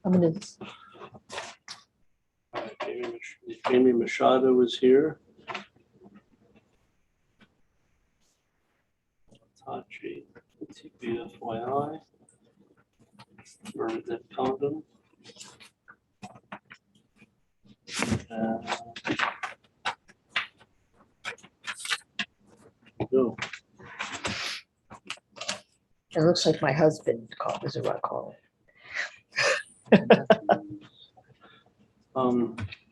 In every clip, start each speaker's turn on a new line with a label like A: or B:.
A: I'm gonna,
B: Jamie Machado is here. Tachi, TPFYI. Bernadette Condon. No,
A: it looks like my husband called, is what I call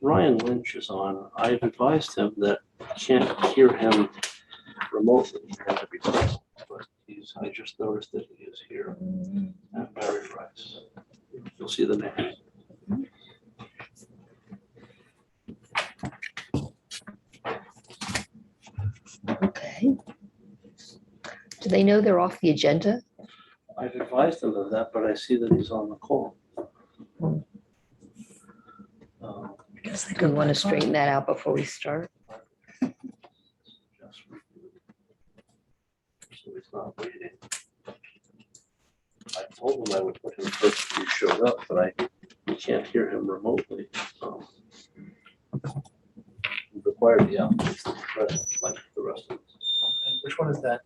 B: Ryan Lynch is on. I've advised him that I can't hear him remotely. He had to be present, but I just noticed that he is here.
A: it.
B: And Barry Rice. You'll see the name.
A: Okay. Do they know they're off the agenda?
B: I've advised him of that, but I see that he's on the call.
A: Hmm.
C: Guess they
A: Do we
C: go
A: want to
C: back on.
A: straighten that out before we start?
B: So he's not waiting. I told him I would put him first if he showed up, but we can't hear him remotely. We require the applicant to be present, like the rest of us.
D: And which one is that?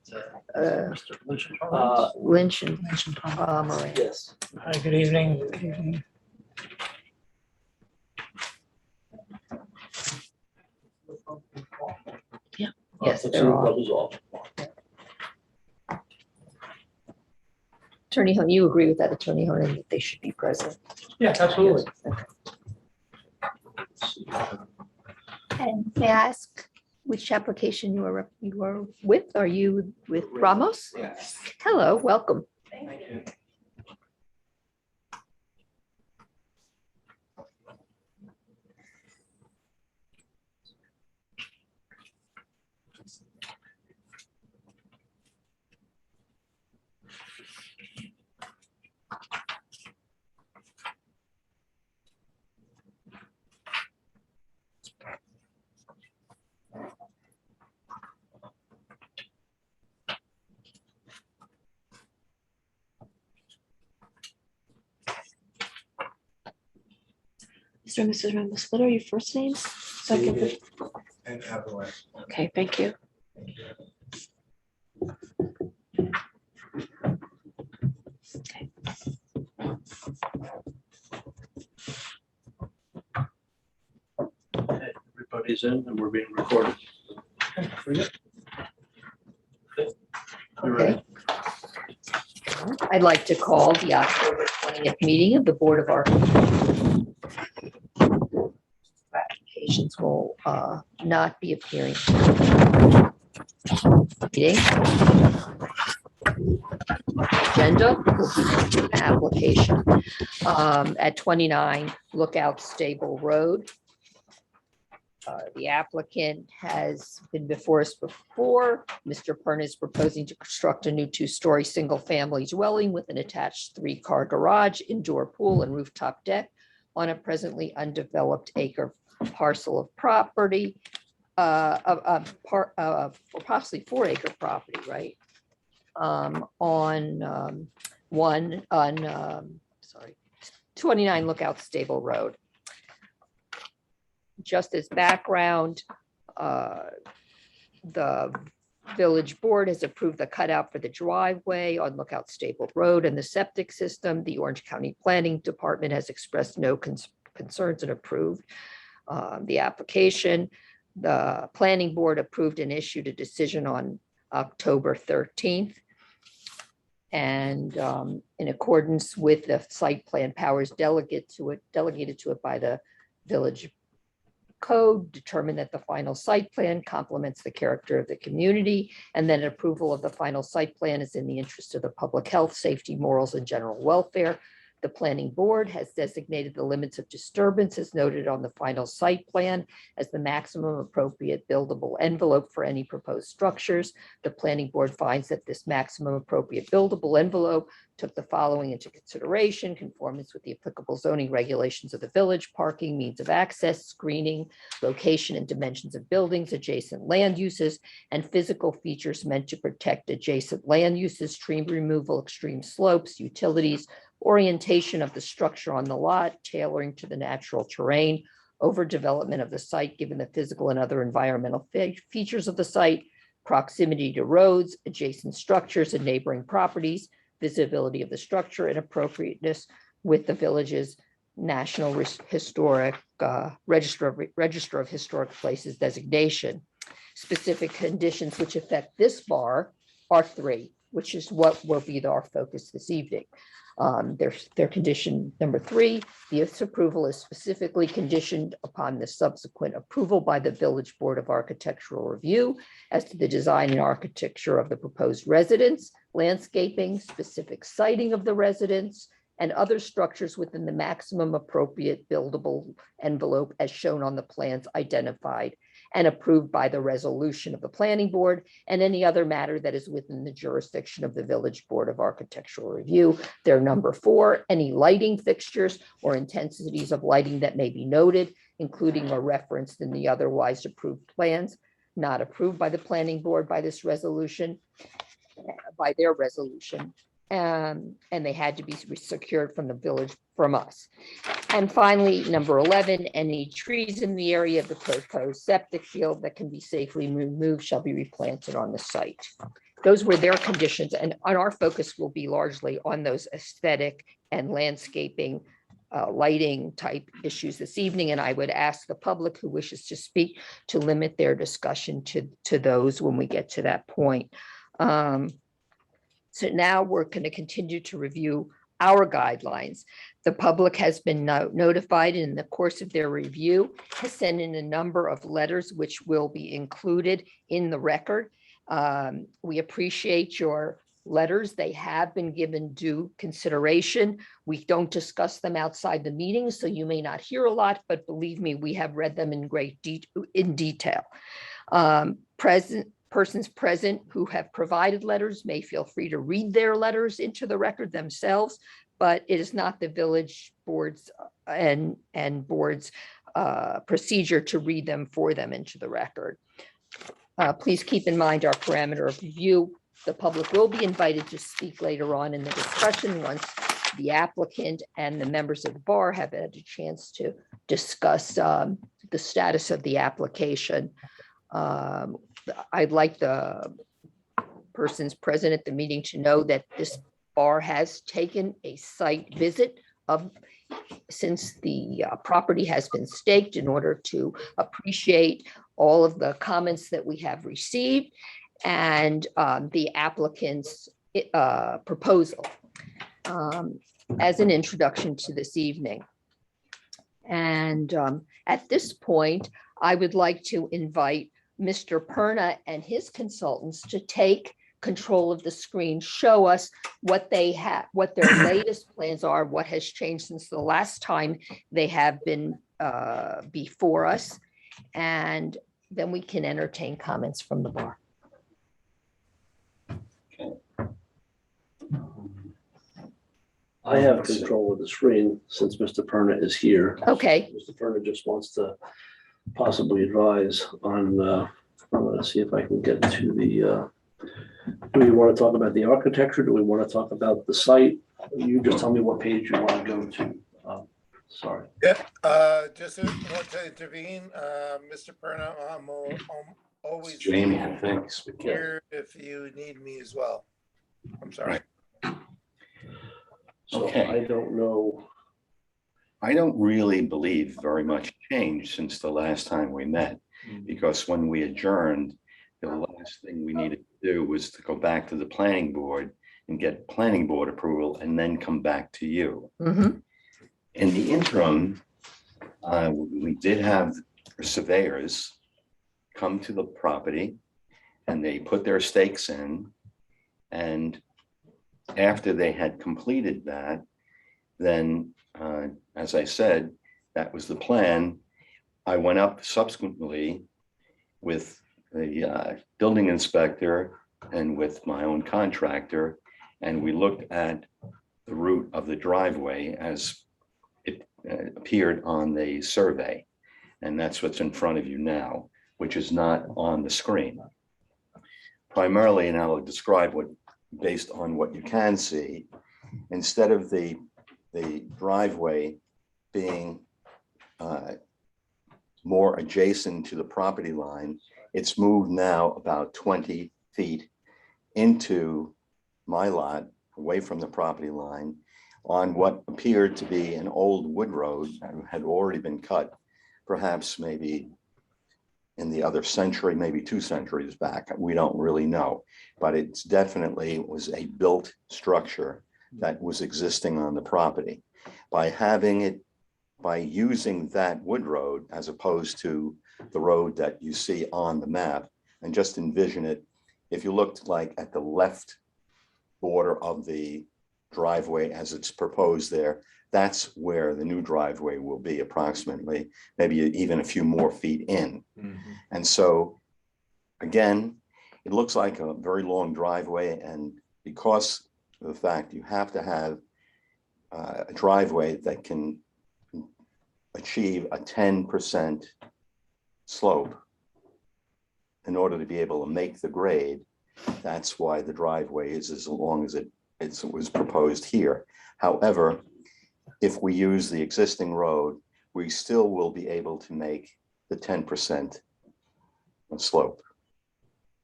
D: Mr. Lynch and
A: Lynch and
C: Mention Tom.
A: Moran.
B: Yes.
D: Hi, good evening.
C: Good evening.
A: Yes,
B: The
A: they're
B: two
A: off.
B: brothers off.
A: Attorney Hunt, you agree with that, Attorney Hunt, that they should be present?
D: Yes, absolutely.
B: Let's see.
A: And may I ask which application you are with? Are you with Ramos?
D: Yes.
A: Hello, welcome.
D: Thank you.
E: Mr. and Mrs. Ramos, what are your first names? So I can put-
D: And Evelyn.
E: Okay, thank you. Okay.
B: Okay, everybody's in and we're being recorded. You're
A: Okay.
B: ready.
A: I'd like to call the October 20th meeting of the Board of Architects. Applications will not be appearing. Meeting. Agenda application at 29 Lookout Stable Road. The applicant has been before us before. Mr. Pern is proposing to construct a new two-story single-family dwelling with an attached three-car garage, indoor pool, and rooftop deck on a presently undeveloped acre parcel of property, possibly 4-acre property, right? On 29 Lookout Stable Road. Just as background, the village board has approved the cutout for the driveway on Lookout Stable Road and the septic system. The Orange County Planning Department has expressed no concerns and approved the application. The planning board approved and issued a decision on October 13th. And in accordance with the site plan powers delegated to it by the village code, determined that the final site plan complements the character of the community, and that approval of the final site plan is in the interest of the public health, safety, morals, and general welfare. The planning board has designated the limits of disturbance as noted on the final site plan as the maximum appropriate buildable envelope for any proposed structures. The planning board finds that this maximum appropriate buildable envelope took the following into consideration: conformance with the applicable zoning regulations of the village, parking, means of access, screening, location and dimensions of buildings, adjacent land uses, and physical features meant to protect adjacent land uses, stream removal, extreme slopes, utilities, orientation of the structure on the lot, tailoring to the natural terrain, overdevelopment of the site, given the physical and other environmental features of the site, proximity to roads, adjacent structures and neighboring properties, visibility of the structure, and appropriateness with the village's National Historic Register of Historic Places designation. Specific conditions which affect this bar are 3, which is what will be our focus this evening. Their condition number 3, this approval is specifically conditioned upon the subsequent approval by the Village Board of Architectural Review as to the design and architecture of the proposed residence, landscaping, specific siting of the residence, and other structures within the maximum appropriate buildable envelope as shown on the plans identified and approved by the resolution of the planning board, and any other matter that is within the jurisdiction of the Village Board of Architectural Review. Their number 4, any lighting fixtures or intensities of lighting that may be noted, including or referenced in the otherwise approved plans, not approved by the planning board by this resolution, by their resolution. And they had to be secured from the village, from us. And finally, number 11, any trees in the area of the proposed septic field that can be safely removed shall be replanted on the site. Those were their conditions, and our focus will be largely on those aesthetic and landscaping, lighting type issues this evening. And I would ask the public who wishes to speak to limit their discussion to those when we get to that point. So now we're going to continue to review our guidelines. The public has been notified in the course of their review, has sent in a number of letters which will be included in the record. We appreciate your letters. They have been given due consideration. We don't discuss them outside the meeting, so you may not hear a lot, but believe me, we have read them in great detail. Persons present who have provided letters may feel free to read their letters into the record themselves, but it is not the village board's and board's procedure to read them for them into the record. Please keep in mind our parameter of review. The public will be invited to speak later on in the discussion once the applicant and the members of the bar have had a chance to discuss the status of the application. I'd like the persons present at the meeting to know that this bar has taken a site visit since the property has been staked in order to appreciate all of the comments that we have received and the applicant's proposal as an introduction to this evening. And at this point, I would like to invite Mr. Perna and his consultants to take control of the screen, show us what they have, what their latest plans are, what has changed since the last time they have been before us, and then we can entertain comments from the bar.
B: I have control of the screen since Mr. Perna is here.
A: Okay,
B: Mr. Perna just wants to possibly advise on, I'm gonna see if I can get to the, do we want to talk about the architecture? Do we want to talk about the site? You just tell me what page you want to go to. Sorry.
C: Yeah, just want to intervene, Mr. Perna, I'm always
F: Jamie, I think.
C: here if you need me as well. I'm sorry.
B: So
F: Okay.
B: I don't know.
F: I don't really believe very much changed since the last time we met, because when we adjourned, the last thing we needed to do was to go back to the planning board and get planning board approval and then come back to you.
A: mhm,
F: In the interim, we did have surveyors come to the property and they put their stakes in. And after they had completed that, then, as I said, that was the plan. I went up subsequently with the building inspector and with my own contractor, and we looked at the route of the driveway as it appeared on the survey. And that's what's in front of you now, which is not on the screen. Primarily, and I'll describe what, based on what you can see, instead of the the driveway being more adjacent to the property line, it's moved now about 20 feet into my lot, away from the property line, on what appeared to be an old wood road that had already been cut, perhaps maybe in the other century, maybe 2 centuries back. We don't really know, but it's definitely was a built structure that was existing on the property. By using that wood road as opposed to the road that you see on the map, and just envision it, if you looked like at the left border of the driveway as it's proposed there, that's where the new driveway will be, approximately, maybe even a few more feet in. And so, again, it looks like a very long driveway, and because of the fact you have to have a driveway that can achieve a 10% slope in order to be able to make the grade, that's why the driveway is as long as it was proposed here. However, if we use the existing road, we still will be able to make the 10% slope.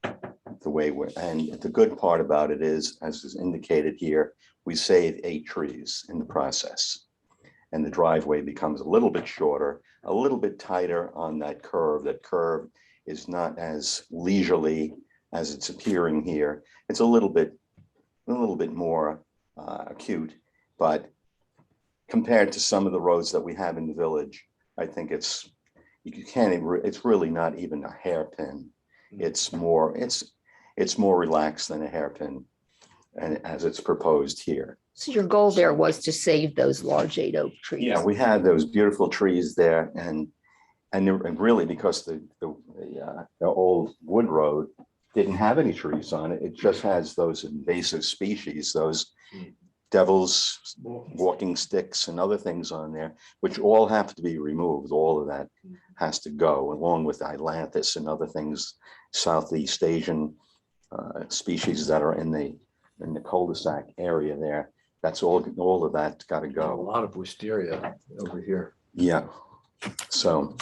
F: And the good part about it is, as is indicated here, we save 8 trees in the process. And the driveway becomes a little bit shorter, a little bit tighter on that curve. That curve is not as leisurely as it's appearing here. It's a little bit more acute, but compared to some of the roads that we have in the village, I think it's really not even a hairpin. It's more relaxed than a hairpin, and as it's proposed here.
A: So your goal there was to save those large 8 oak trees?
F: Yeah, we had those beautiful trees there, and really, because the old wood road didn't have any trees on it, it just has those invasive species, those devil's walking sticks and other things on there, which all have to be removed. All of that has to go, along with ailanthus and other things, Southeast Asian species that are in the cul-de-sac area there. That's all of that's got to
D: A
F: go.
D: lot of wisteria over here.
F: Yeah. So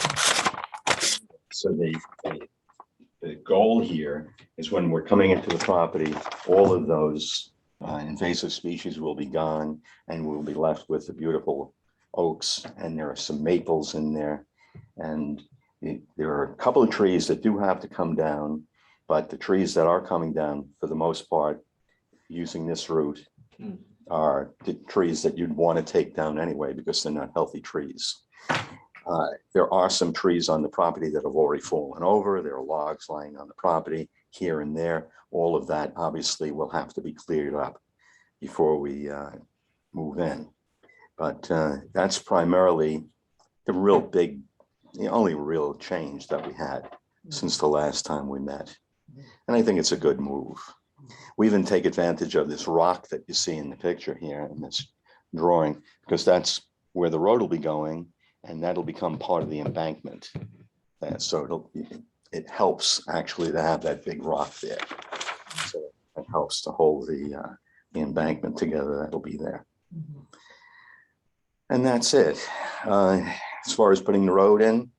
F: the goal here is, when we're coming into the property, all of those invasive species will be gone, and we'll be left with the beautiful oaks, and there are some maples in there. And there are a couple of trees that do have to come down, but the trees that are coming down, for the most part, using this route, are the trees that you'd want to take down anyway, because they're not healthy trees. There are some trees on the property that have already fallen over. There are logs lying on the property here and there. All of that obviously will have to be cleared up before we move in. But that's primarily the only real change that we had since the last time we met. And I think it's a good move. We even take advantage of this rock that you see in the picture here in this drawing, because that's where the road will be going, and that'll become part of the embankment. And so it helps actually to have that big rock there. So it helps to hold the embankment together. That'll be there. And that's it. As far as putting the road in,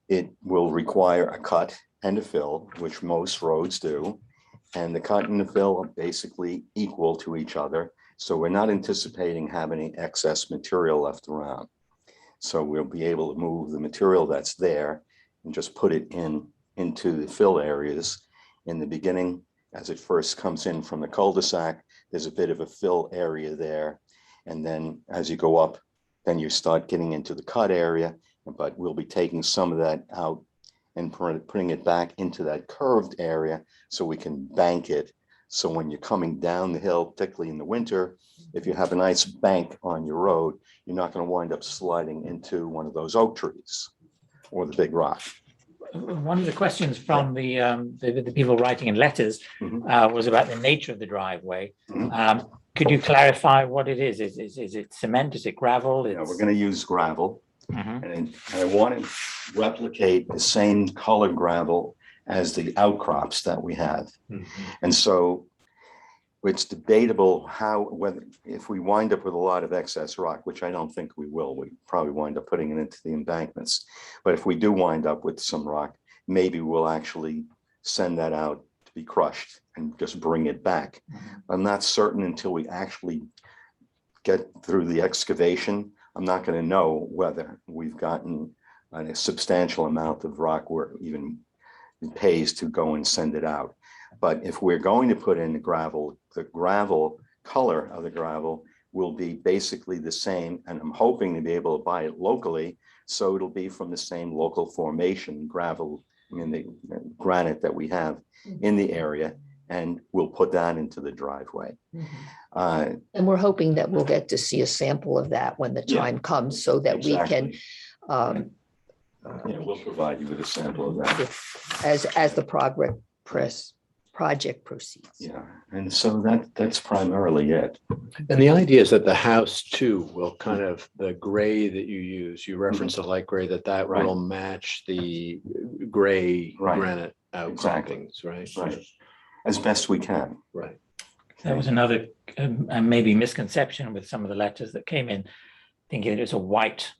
F: it will require a cut and a fill, which most roads do. And the cut and the fill are basically equal to each other. So we're not anticipating having any excess material left around. So we'll be able to move the material that's there and just put it into the fill areas. In the beginning, as it first comes in from the cul-de-sac, there's a bit of a fill area there. And then as you go up, then you start getting into the cut area, but we'll be taking some of that out and putting it back into that curved area so we can bank it. So when you're coming down the hill, particularly in the winter, if you have a nice bank on your road, you're not going to wind up sliding into one of those oak trees or the big rock.
G: One of the questions from the people writing in letters was about the nature of the driveway. Could you clarify what it is? Is it cement? Is it gravel?
F: Yeah, we're going to use gravel. And I want to replicate the same colored gravel as the outcrops that we have. And so it's debatable whether, if we wind up with a lot of excess rock, which I don't think we will, we probably wind up putting it into the embankments. But if we do wind up with some rock, maybe we'll actually send that out to be crushed and just bring it back. I'm not certain until we actually get through the excavation. I'm not going to know whether we've gotten a substantial amount of rock where even it pays to go and send it out. But if we're going to put in the gravel color of the gravel will be basically the same. And I'm hoping to be able to buy it locally. So it'll be from the same local formation gravel, the granite that we have in the area. And we'll put that into the driveway.
A: And we're hoping that we'll get to see a sample of that when the
F: Yeah.
A: time comes so that we can,
F: Yeah, we'll provide you with a sample of that.
A: as the project proceeds.
F: Yeah, and so that's primarily it.
H: And the idea is that the house too will kind of, the gray that you use, you reference the light gray, that
F: Right.
H: will match the gray
F: Right.
H: granite
F: Exactly.
H: outcroppings, right?
F: Right. As best we can.
H: Right.
G: There was another and maybe misconception with some of the letters that came in, thinking it was a white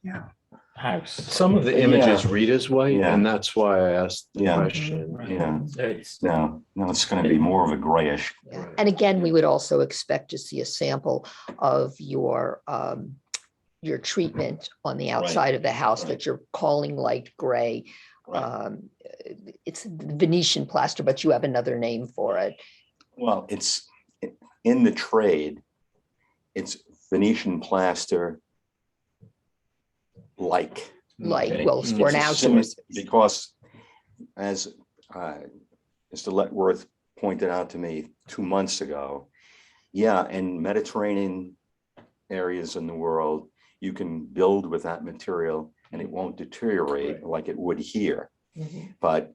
G: house.
H: Some of the images read as white,
F: Yeah.
H: and that's why I asked the
F: Yeah.
H: question.
G: Right.
F: Yeah.
G: So it's
F: No, it's going to be more of a grayish.
A: Yeah.
H: Right.
A: And again, we would also expect to see a sample of your treatment on the outside of the house
F: Right.
A: that you're calling light gray.
F: Right.
A: It's Venetian plaster, but you have another name for it.
F: Well, it's in the trade, it's Venetian plaster like.
A: Like,
F: Okay.
A: well, for an
F: It's a
A: outdoors.
F: Because as Mr. Letworth pointed out to me 2 months ago, yeah, in Mediterranean areas in the world, you can build with that material and it won't deteriorate like it would here. But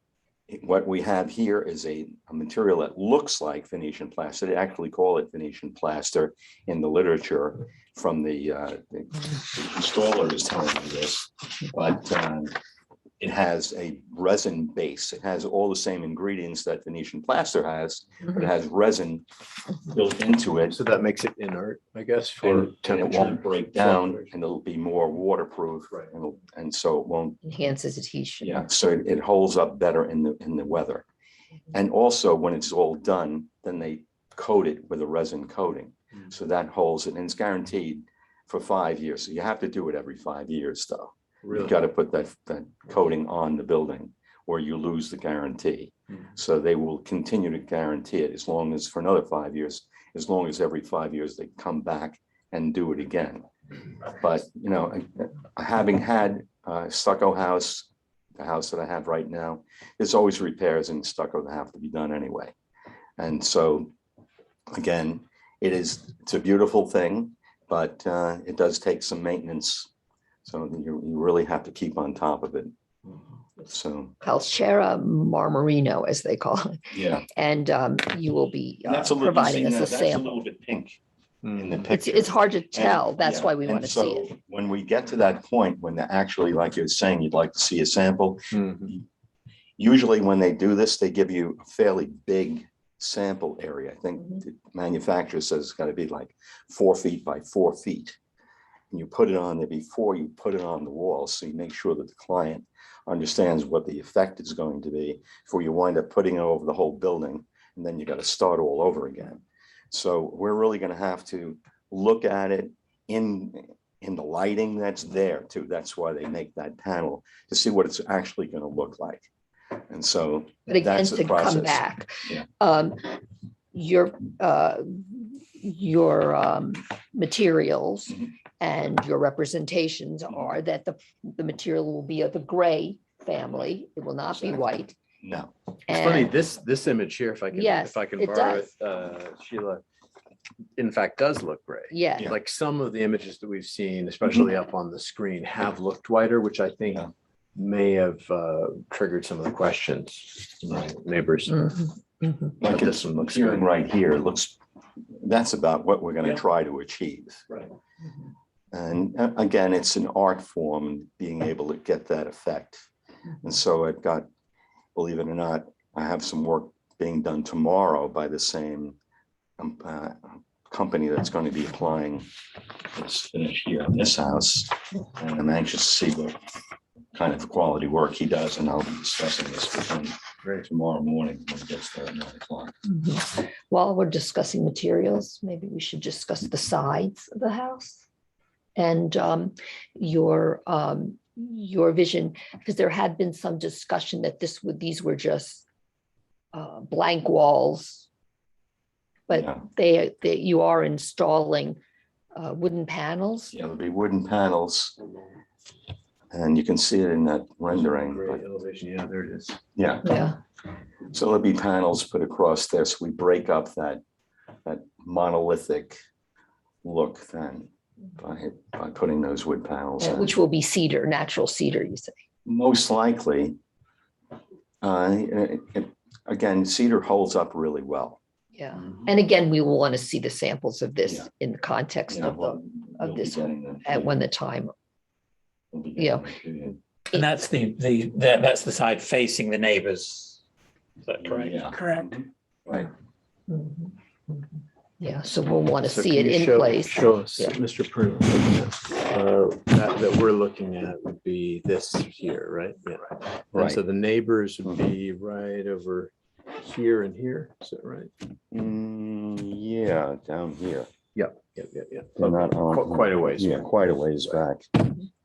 F: what we have here is a material that looks like Venetian plaster. They actually call it Venetian plaster in the literature from the installer is telling me this, but it has a resin base. It has all the same ingredients that Venetian plaster has, but it has resin built into it.
H: So that makes it inert, I guess, for
F: And it
H: temperature.
F: won't break down
H: fluctuation.
F: and it'll be more waterproof.
H: Right.
F: And so it won't.
A: Enhances adhesion.
F: Yeah, so it holds up better in the weather. And also when it's all done, then they coat it with a resin coating.
H: Mm.
F: So that holds it and it's guaranteed for 5 years. So you have to do it every 5 years though.
H: Really?
F: You've got to put that coating on the building or you lose the guarantee.
H: Mm.
F: So they will continue to guarantee it as long as for another 5 years, as long as every 5 years they come back and do it again. But, having had a stucco house, the house that I have right now, there's always repairs in stucco that have to be done anyway. And so, again, it's a beautiful thing, but it does take some maintenance. So you really have to keep on top of it. So,
A: Calcera marmorino, as they call it.
F: yeah.
A: And you will be
F: That's a little,
A: providing us a
F: that's a
A: sample.
F: little bit pink in the
H: Mm.
F: picture.
A: It's hard to tell.
F: And-
A: That's
F: yeah,
A: why we
F: and
A: want to
F: so
A: see it.
F: When we get to that point, when they actually, like you were saying, you'd like to see a sample,
H: Mhm.
F: usually when they do this, they give you a fairly big sample area. I think
A: Mhm.
F: the manufacturer says it's got to be like 4 feet by 4 feet. And you put it on there before you put it on the wall. So you make sure that the client understands what the effect is going to be before you wind up putting it over the whole building. And then you got to start all over again. So we're really going to have to look at it in the lighting that's there too. That's why they make that panel to see what it's actually going to look like. And so
A: But again,
F: that's the
A: to come
F: process.
A: back,
F: Yeah.
A: Your materials
F: Mhm.
A: and your representations are that the material will be of the gray family. It will not be
F: Exactly.
A: white.
F: No,
H: It's funny,
A: And
H: this image here, if I can,
A: Yes,
H: if I can
A: it
H: borrow it,
A: does.
H: Sheila, in fact, does look gray.
A: yeah,
F: Yeah.
H: Like some of the images that we've seen, especially up on the screen, have looked whiter, which I think
F: Yeah.
H: may have triggered some of the questions. My neighbors.
A: Mhm, mhm.
F: like
H: But
F: it's
H: this one looks
F: appearing
H: good.
F: right here, it looks, that's about what we're going to
H: Yeah.
F: try to achieve.
H: Right.
F: And again, it's an art form, being able to get that effect. And so I've got, believe it or not, I have some work being done tomorrow by the same company that's going to be applying this finish here on this house. And I'm anxious to see what kind of quality work he does, and I'll be discussing this with him tomorrow morning when he gets there at 9 o'clock.
A: While we're discussing materials, maybe we should discuss the sides of the house and your vision, because there had been some discussion that these were just blank walls, but
F: Yeah.
A: you are installing wooden panels.
F: Yeah, there'll be wooden panels, and you can see it in that rendering.
H: Great elevation, yeah, there it is.
F: Yeah,
A: Yeah,
F: so there'll be panels put across there, so we break up that monolithic look then by putting those wood panels in.
A: which will be cedar, natural cedar, you say.
F: Most likely. Again, cedar holds up really well.
A: Yeah.
H: Mhm.
A: And again, we will want to see the samples of this
F: Yeah.
A: in the context
F: Yeah,
A: of
F: well,
A: of
F: you'll be
A: this
F: getting them.
A: at when the time.
F: We'll be
A: yeah.
F: getting them to you.
G: And that's that's the side facing the neighbors. Is that correct?
F: Yeah.
G: Correct.
F: Right.
A: Mhm. Yeah, so we'll want to
H: So
A: see
H: can
A: it
H: you
A: in
H: show-
A: place.
H: Show us,
A: Yeah.
H: Mr. Pruitt, that we're looking at would be this here, right? Yeah. And
F: Right.
H: so the neighbors would be right over here and here, is that right?
F: Yeah, down here.
H: Yeah.
F: They're not on.
H: Quite a ways.
F: Yeah, quite a ways back.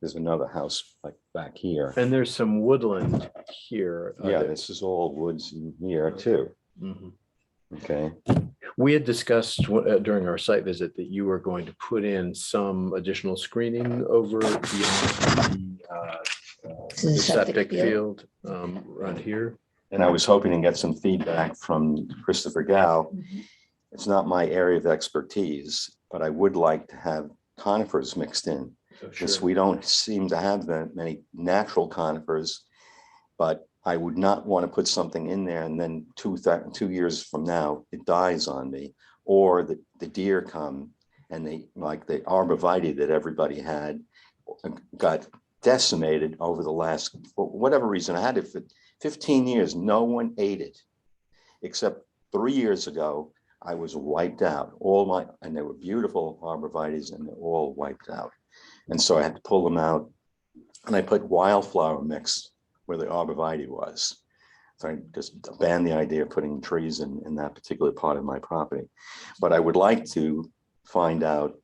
F: There's another house like back here.
H: And there's some woodland here.
F: Yeah, this is all woods in here too.
H: Mhm.
F: Okay.
H: We had discussed during our site visit that you were going to put in some additional screening over beyond the septic field right here.
F: And I was hoping to get some feedback from Christopher Gow. It's not my area of expertise, but I would like to have conifers mixed in. Because we don't seem to have that many natural conifers, but I would not want to put something in there and then 2 years from now, it dies on me. Or the deer come and they, like the arborvitae that everybody had, got decimated over the last, for whatever reason. I had it for 15 years, no one ate it. Except 3 years ago, I was wiped out. And they were beautiful arborvitaes and they're all wiped out. And so I had to pull them out, and I put wildflower mix where the arborvitae was. So I just banned the idea of putting trees in that particular part of my property. But I would like to find out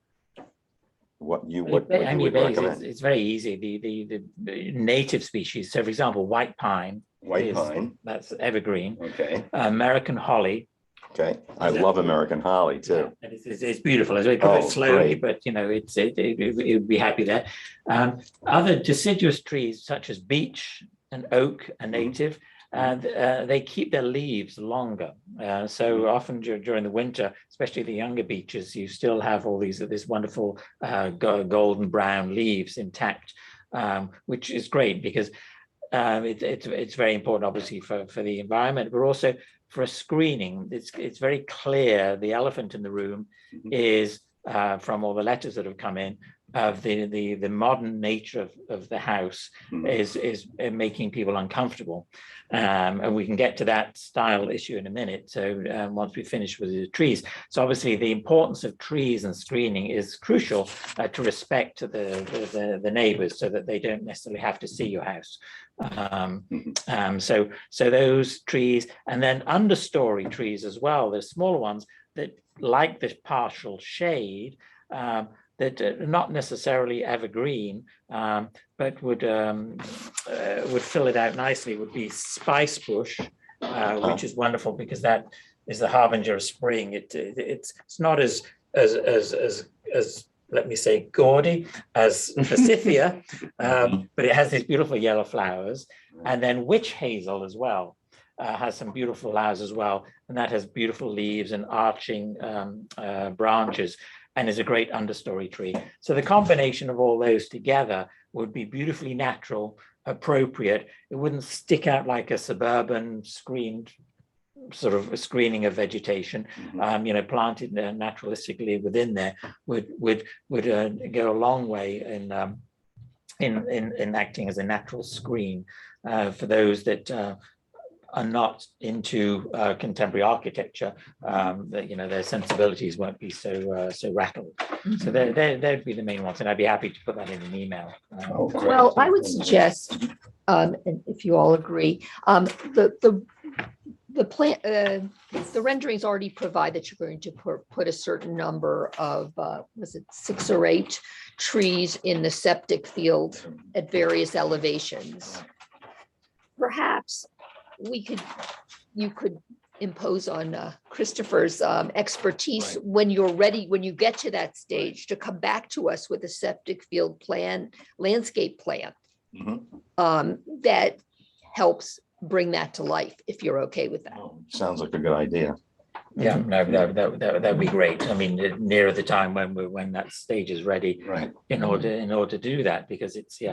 F: what you would recommend.
G: It's very easy. The native species. So, for example, white pine.
F: White pine.
G: That's evergreen.
F: Okay.
G: American holly.
F: Okay. I love American holly too.
G: And it's beautiful as we put it
F: Oh,
G: slowly,
F: great.
G: but it would be happy there. Other deciduous trees such as beech and oak are native, and they keep their leaves longer. So often during the winter, especially the younger beeches, you still have all this wonderful golden brown leaves intact, which is great because it's very important, obviously, for the environment, but also for a screening. It's very clear the elephant in the room is, from all the letters that have come in, of the modern nature of the house is making people uncomfortable. And we can get to that style issue in a minute. So once we finish with the trees. So obviously the importance of trees and screening is crucial to respect the neighbors so that they don't necessarily have to see your house. So those trees, and then understory trees as well, the smaller ones that like this partial shade, that are not necessarily evergreen, but would fill it out nicely, would be spice bush, which is wonderful because that is the harbinger of spring. It's not as let me say gaudy as forsythia, but it has these beautiful yellow flowers. And then witch hazel as well has some beautiful flowers as well, and that has beautiful leaves and arching branches, and is a great understory tree. So the combination of all those together would be beautifully natural, appropriate. It wouldn't stick out like a suburban screened sort of a screening of vegetation. Planted naturalistically within there would go a long way in acting as a natural screen for those that are not into contemporary architecture, that, you know, their sensibilities won't be so rattled. So they'd be the main ones, and I'd be happy to put that in an email.
F: Oh, great.
A: Well, I would suggest, and if you all agree, the plan, the renderings already provide that you're going to put a certain number of, was it 6 or 8 trees in the septic field at various elevations. Perhaps you could impose on Christopher's expertise
B: Right.
A: when you're ready, when you get to that stage, to come back to us with a septic field plan, landscape plan
F: Mhm.
A: that helps bring that to life, if you're okay with that.
F: Oh, sounds like a good idea.
G: Yeah, no, that'd be great. I mean, nearer the time when that stage is ready,
F: Right.
G: in order to do that, because it's you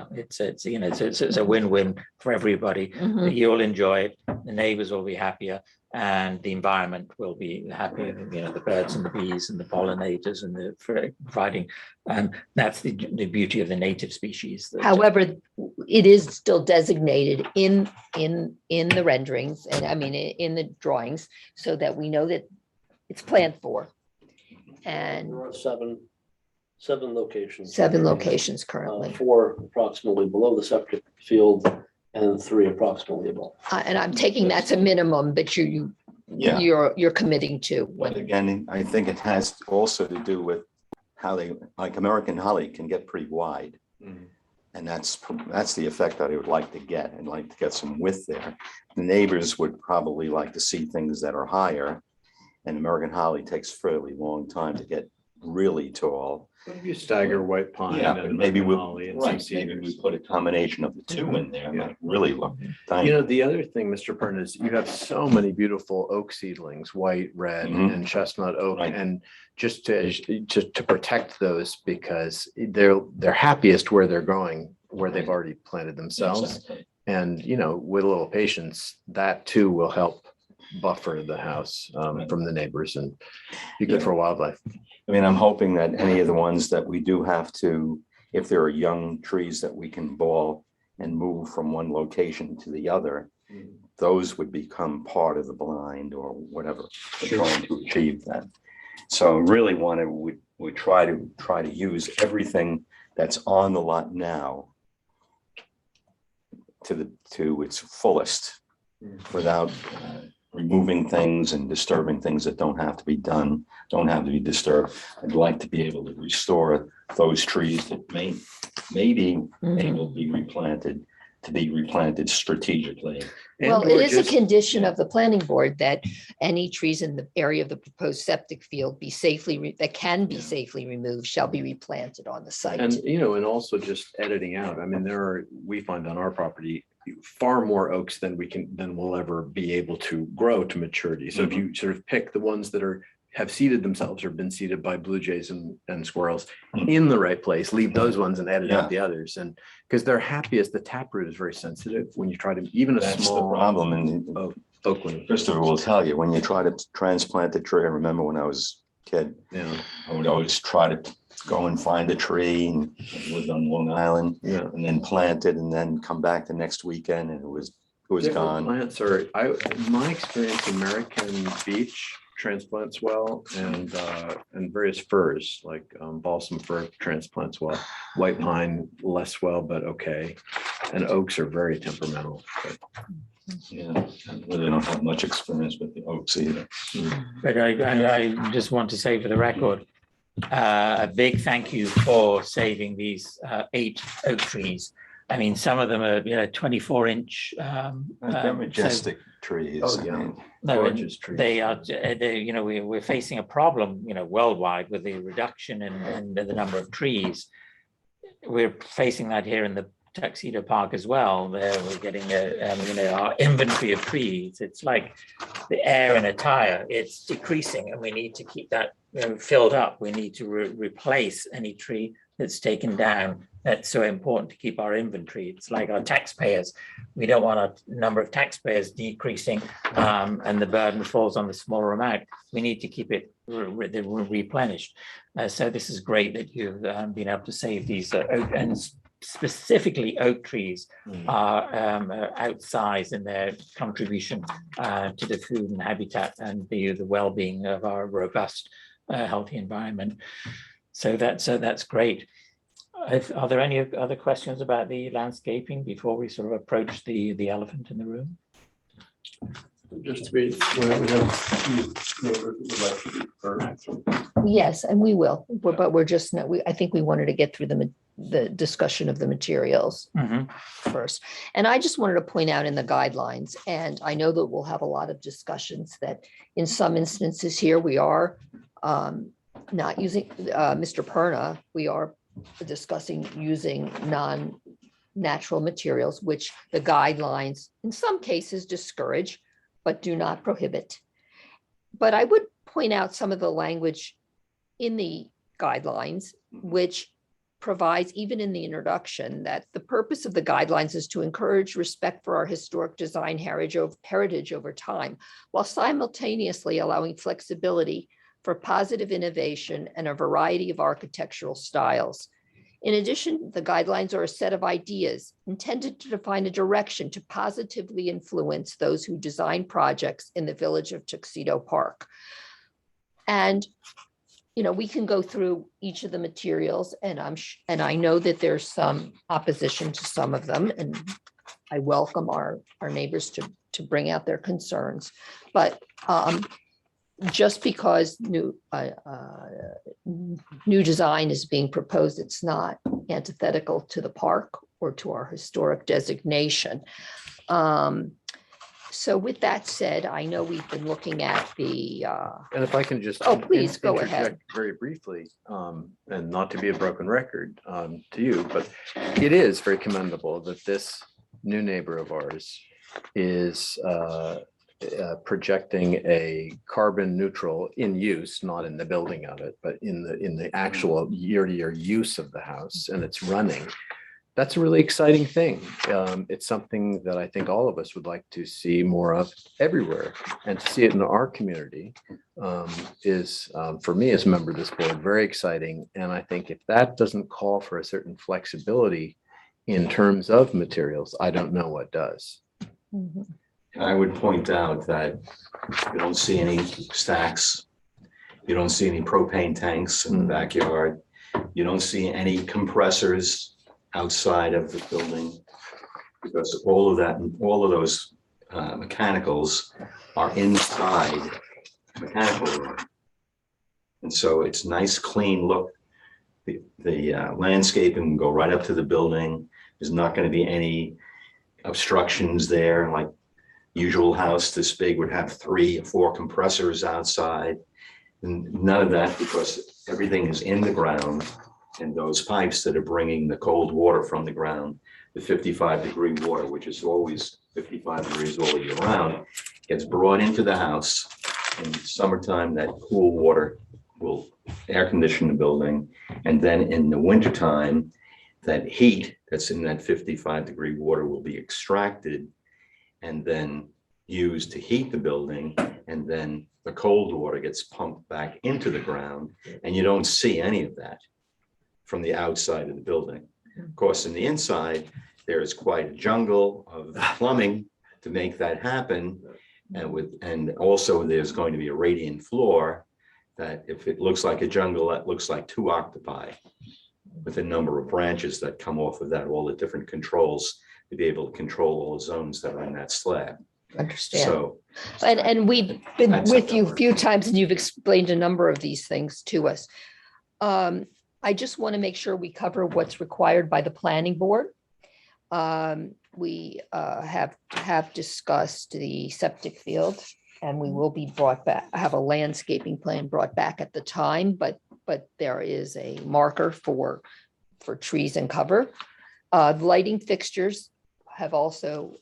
G: know, it's a win-win for everybody.
A: Mhm.
G: You'll enjoy it, the neighbors will be happier, and the environment will be happier. You know, the birds and the bees and the pollinators and the providing, that's the beauty of the native species. that-
A: However, it is still designated in the renderings, and I mean, in the drawings, so that we know that it's planned for. And
B: There are seven locations.
A: 7 locations currently.
B: 4 approximately below the septic field and 3 approximately above.
A: And I'm taking that's a minimum, but
F: Yeah.
A: you're committing to.
F: But
A: when
F: again, I think it has also to do with how they, like American holly can get pretty wide. And that's the effect that I would like to get. I'd like to get some width there. The neighbors would probably like to see things that are higher. And American holly takes fairly long time to get really tall.
H: What if you stagger white pine?
F: Yeah, but
H: and
F: maybe
H: American
F: we'll,
H: holly and some
F: right, maybe we
H: cedars?
F: put a combination of the 2 in there,
H: Yeah.
F: might really look
H: You
F: tiny.
H: know, the other thing, Mr. Pern, is you have so many beautiful oak seedlings, white, red,
F: Mhm.
H: and chestnut oak.
F: Right.
H: And just to protect those, because they're happiest where they're growing, where they've already planted themselves.
F: Exactly.
H: And, you know, with a little patience, that too will help buffer the house from the neighbors and be good
F: Yeah.
H: for wildlife.
F: I mean, I'm hoping that any of the ones that we do have to, if there are young trees that we can ball and move from one location to the other, those would become part of the blind or whatever, we're trying to achieve that. So really want to, we try to use everything that's on the lot now to its fullest, without removing things and disturbing things that don't have to be done, don't have to be disturbed. I'd like to be able to restore those trees that maybe they will be replanted, to be replanted strategically.
A: Well,
H: And
A: it
H: or
A: is a
H: just-
A: condition of the planning board that any trees in the area of the proposed septic field be safely, that can be safely removed, shall be replanted on the site.
H: And, you know, and also just editing out. I mean, we find on our property far more oaks than we'll ever be able to grow to maturity. So if you sort of pick the ones that have seeded themselves or been seeded by blue jays and squirrels in the right place, leave those ones and edit out the others. And because they're happiest, the taproot is very sensitive when you try to, even a
F: That's the
H: small
F: problem. And
H: oak one.
F: Christopher will tell you, when you try to transplant a tree, I remember when I was a kid,
H: Yeah,
F: I would always try to go and find a tree, and I lived on Long Island,
H: yeah.
F: and then plant it and then come back the next weekend and it was
H: Different
F: gone.
H: Plants are, in my experience, American beech transplants well, and various firs like balsam fir transplants well. White pine less well, but okay. And oaks are very temperamental. But
F: Yeah, I really don't have much experience with the oaks either.
G: But I just want to say for the record, a big thank you for saving these 8 oak trees. I mean, some of them are, 24-inch.
F: They're majestic trees.
H: Oh,
F: I
H: yeah.
F: mean,
H: gorgeous trees.
G: They are, we're facing a problem, worldwide with the reduction in the number of trees. We're facing that here in the Tuxedo Park as well. There we're getting our inventory of trees. It's like the air in a tire. It's decreasing, and we need to keep that filled up. We need to replace any tree that's taken down. That's so important to keep our inventory. It's like our taxpayers. We don't want our number of taxpayers decreasing, and the burden falls on the smaller amount. We need to keep it replenished. So this is great that you've been able to save these oak, and specifically oak trees
H: Mm.
G: are outsized in their contribution to the food and habitat and the well-being of our robust, healthy environment. So that's great. Are there any other questions about the landscaping before we sort of approach the elephant in the room?
B: Just to be, we have neighbors who would like to be heard.
A: Yes, and we will, but we're just, I think we wanted to get through the discussion of the materials
G: Mhm.
A: first. And I just wanted to point out in the guidelines, and I know that we'll have a lot of discussions that in some instances here, we are not using, Mr. Perna, we are discussing using non-natural materials, which the guidelines in some cases discourage, but do not prohibit. But I would point out some of the language in the guidelines, which provides, even in the introduction, that the purpose of the guidelines is to encourage respect for our historic design heritage over time, while simultaneously allowing flexibility for positive innovation and a variety of architectural styles. In addition, the guidelines are a set of ideas intended to define a direction to positively influence those who design projects in the village of Tuxedo Park. And we can go through each of the materials, and I know that there's some opposition to some of them, and I welcome our neighbors to bring out their concerns. But just because new design is being proposed, it's not antithetical to the park or to our historic designation. So with that said, I know we've been looking at the,
H: And if I can just.
A: Oh, please, go
H: interject
A: ahead.
H: Very briefly, and not to be a broken record to you, but it is very commendable that this new neighbor of ours is projecting a carbon neutral in use, not in the building of it, but in the actual year-to-year use of the house, and it's running. That's a really exciting thing. It's something that I think all of us would like to see more of everywhere, and to see it in our community is, for me as a member of this board, very exciting. And I think if that doesn't call for a certain flexibility in terms of materials, I don't know what does.
A: Mhm.
F: I would point out that you don't see any stacks. You don't see any propane tanks in the backyard. You don't see any compressors outside of the building, because all of those mechanicals are inside the mechanical room. And so it's nice, clean look. The landscaping can go right up to the building. There's not going to be any obstructions there, like usual house this big would have 3 or 4 compressors outside. And none of that, because everything is in the ground, and those pipes that are bringing the cold water from the ground, the 55-degree water, which is always 55 degrees all year round, gets brought into the house. In summertime, that cool water will air condition the building. And then in the wintertime, that heat that's in that 55-degree water will be extracted and then used to heat the building. And then the cold water gets pumped back into the ground, and you don't see any of that from the outside of the building. Of course, in the inside, there is quite a jungle of plumbing to make that happen. And also there's going to be a radiant floor that, if it looks like a jungle, that looks like 2 octopi with a number of branches that come off of that, all the different controls to be able to control all the zones that are in that slab.
A: Understand.
F: So,
A: And we've been
F: That's
A: with you a
F: separate.
A: few times, and you've explained a number of these things to us. I just want to make sure we cover what's required by the planning board. We have discussed the septic field, and we will be brought back, have a landscaping plan brought back at the time, but there is a marker for trees and cover. Lighting fixtures have also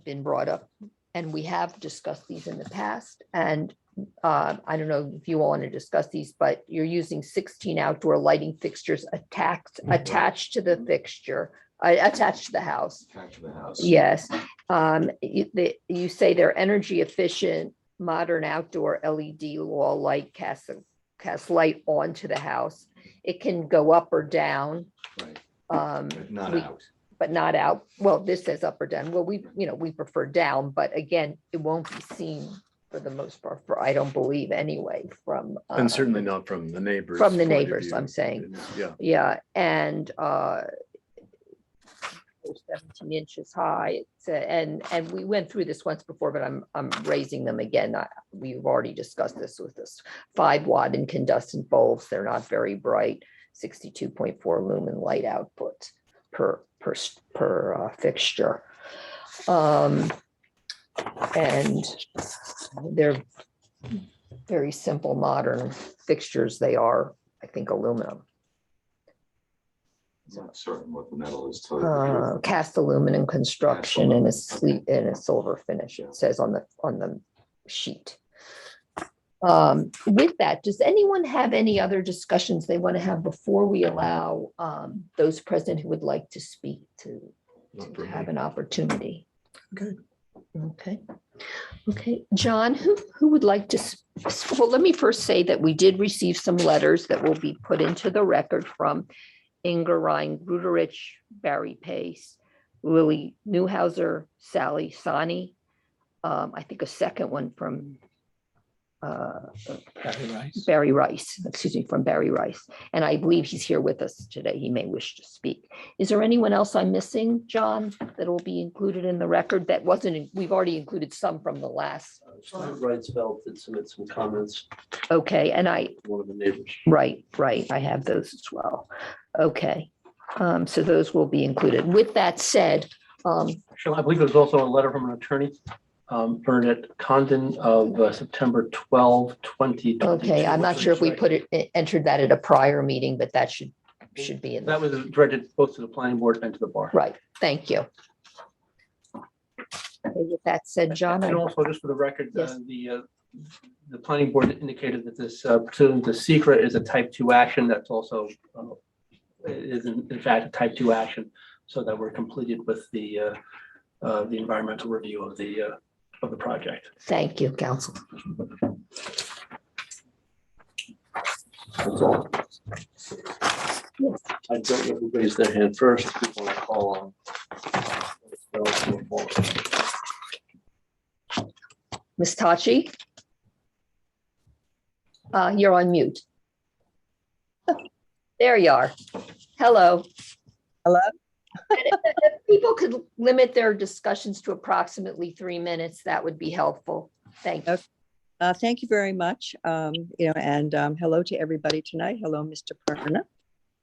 A: been brought up, and we have discussed these in the past. And I don't know if you all want to discuss these, but you're using 16 outdoor lighting fixtures attached to the fixture, attached to the house.
F: back to the house.
A: Yes. You say they're energy efficient, modern outdoor LED wall light casts light onto the house. It can go up or down.
F: Right. Not
A: we-
F: out.
A: But not out. Well, this says up or down. Well, we prefer down, but again, it won't be seen for the most part, I don't believe anyway, from.
H: And certainly not from the neighbors.
A: From the
H: point of
A: neighbors,
H: view.
A: I'm saying.
H: Yeah.
A: Yeah, and they're 17 inches high. And we went through this once before, but I'm raising them again. We've already discussed this with this 5-watt incandescent bulbs. They're not very bright, 62.4 lumen light output per fixture. And they're very simple, modern fixtures. They are, I think, aluminum.
F: I'm not certain what the metal is. to tell you the truth.
A: Cast aluminum construction and a silver finish,
F: Yeah.
A: it says on the sheet. With that, does anyone have any other discussions they want to have before we allow those present who would like to speak to have an opportunity?
D: Good.
A: Okay, John, who would like to, well, let me first say that we did receive some letters that will be put into the record from Inga Ryan, Gruderich, Barry Pace, Lily Newhouser, Sally Sani. I think a second one from Barry Rice, from Barry Rice. And I believe he's here with us today. He may wish to speak. Is there anyone else I'm missing, John, that will be included in the record that wasn't, we've already included some from the last.
B: Wrightsville did submit some comments,
A: Okay, and
B: one of the neighbors.
A: right, I have those as well. Okay, so those will be included. With that said,
D: Cheryl, I believe there's also a letter from an attorney, Bernadette Condon of September 12, 2022.
A: okay, I'm not sure if we entered that at a prior meeting, but that should be in there.
D: That was directed both to the planning board and to the bar.
A: Right, thank you. Okay, with that said, John,
D: And also, just for the record,
A: Yes.
D: the planning board indicated that this pursuant to secret is a type 2 action. That's also is in fact a type 2 action, so that we're completed with the environmental review of the project.
A: thank you, counsel.
B: That's all. I don't know who raised their hand first. If people want to call on.
A: Ms. Tachi? You're on mute. There you are. Hello.
I: Hello?
A: If people could limit their discussions to approximately 3 minutes, that would be helpful. Thank you.
I: Thank you very much. And hello to everybody tonight. Hello, Mr. Perna.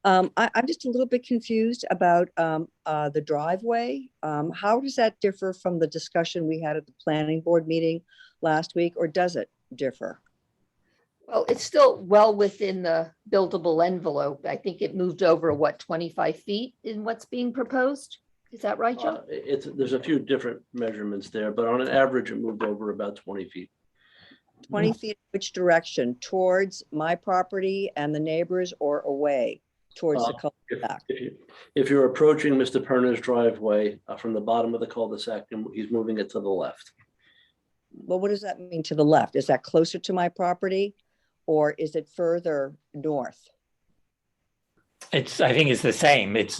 I: I'm just a little bit confused about the driveway. How does that differ from the discussion we had at the planning board meeting last week, or does it differ?
A: Well, it's still well within the buildable envelope. I think it moved over, 25 feet in what's being proposed? Is that right, John?
B: There's a few different measurements there, but on an average, it moved over about 20 feet.
I: 20 feet which direction? Towards my property and the neighbors, or away towards the cul-de-sac?
B: If you're approaching Mr. Perna's driveway from the bottom of the cul-de-sac, he's moving it to the left.
I: Well, what does that mean to the left? Is that closer to my property, or is it further north?
G: I think it's the same. It's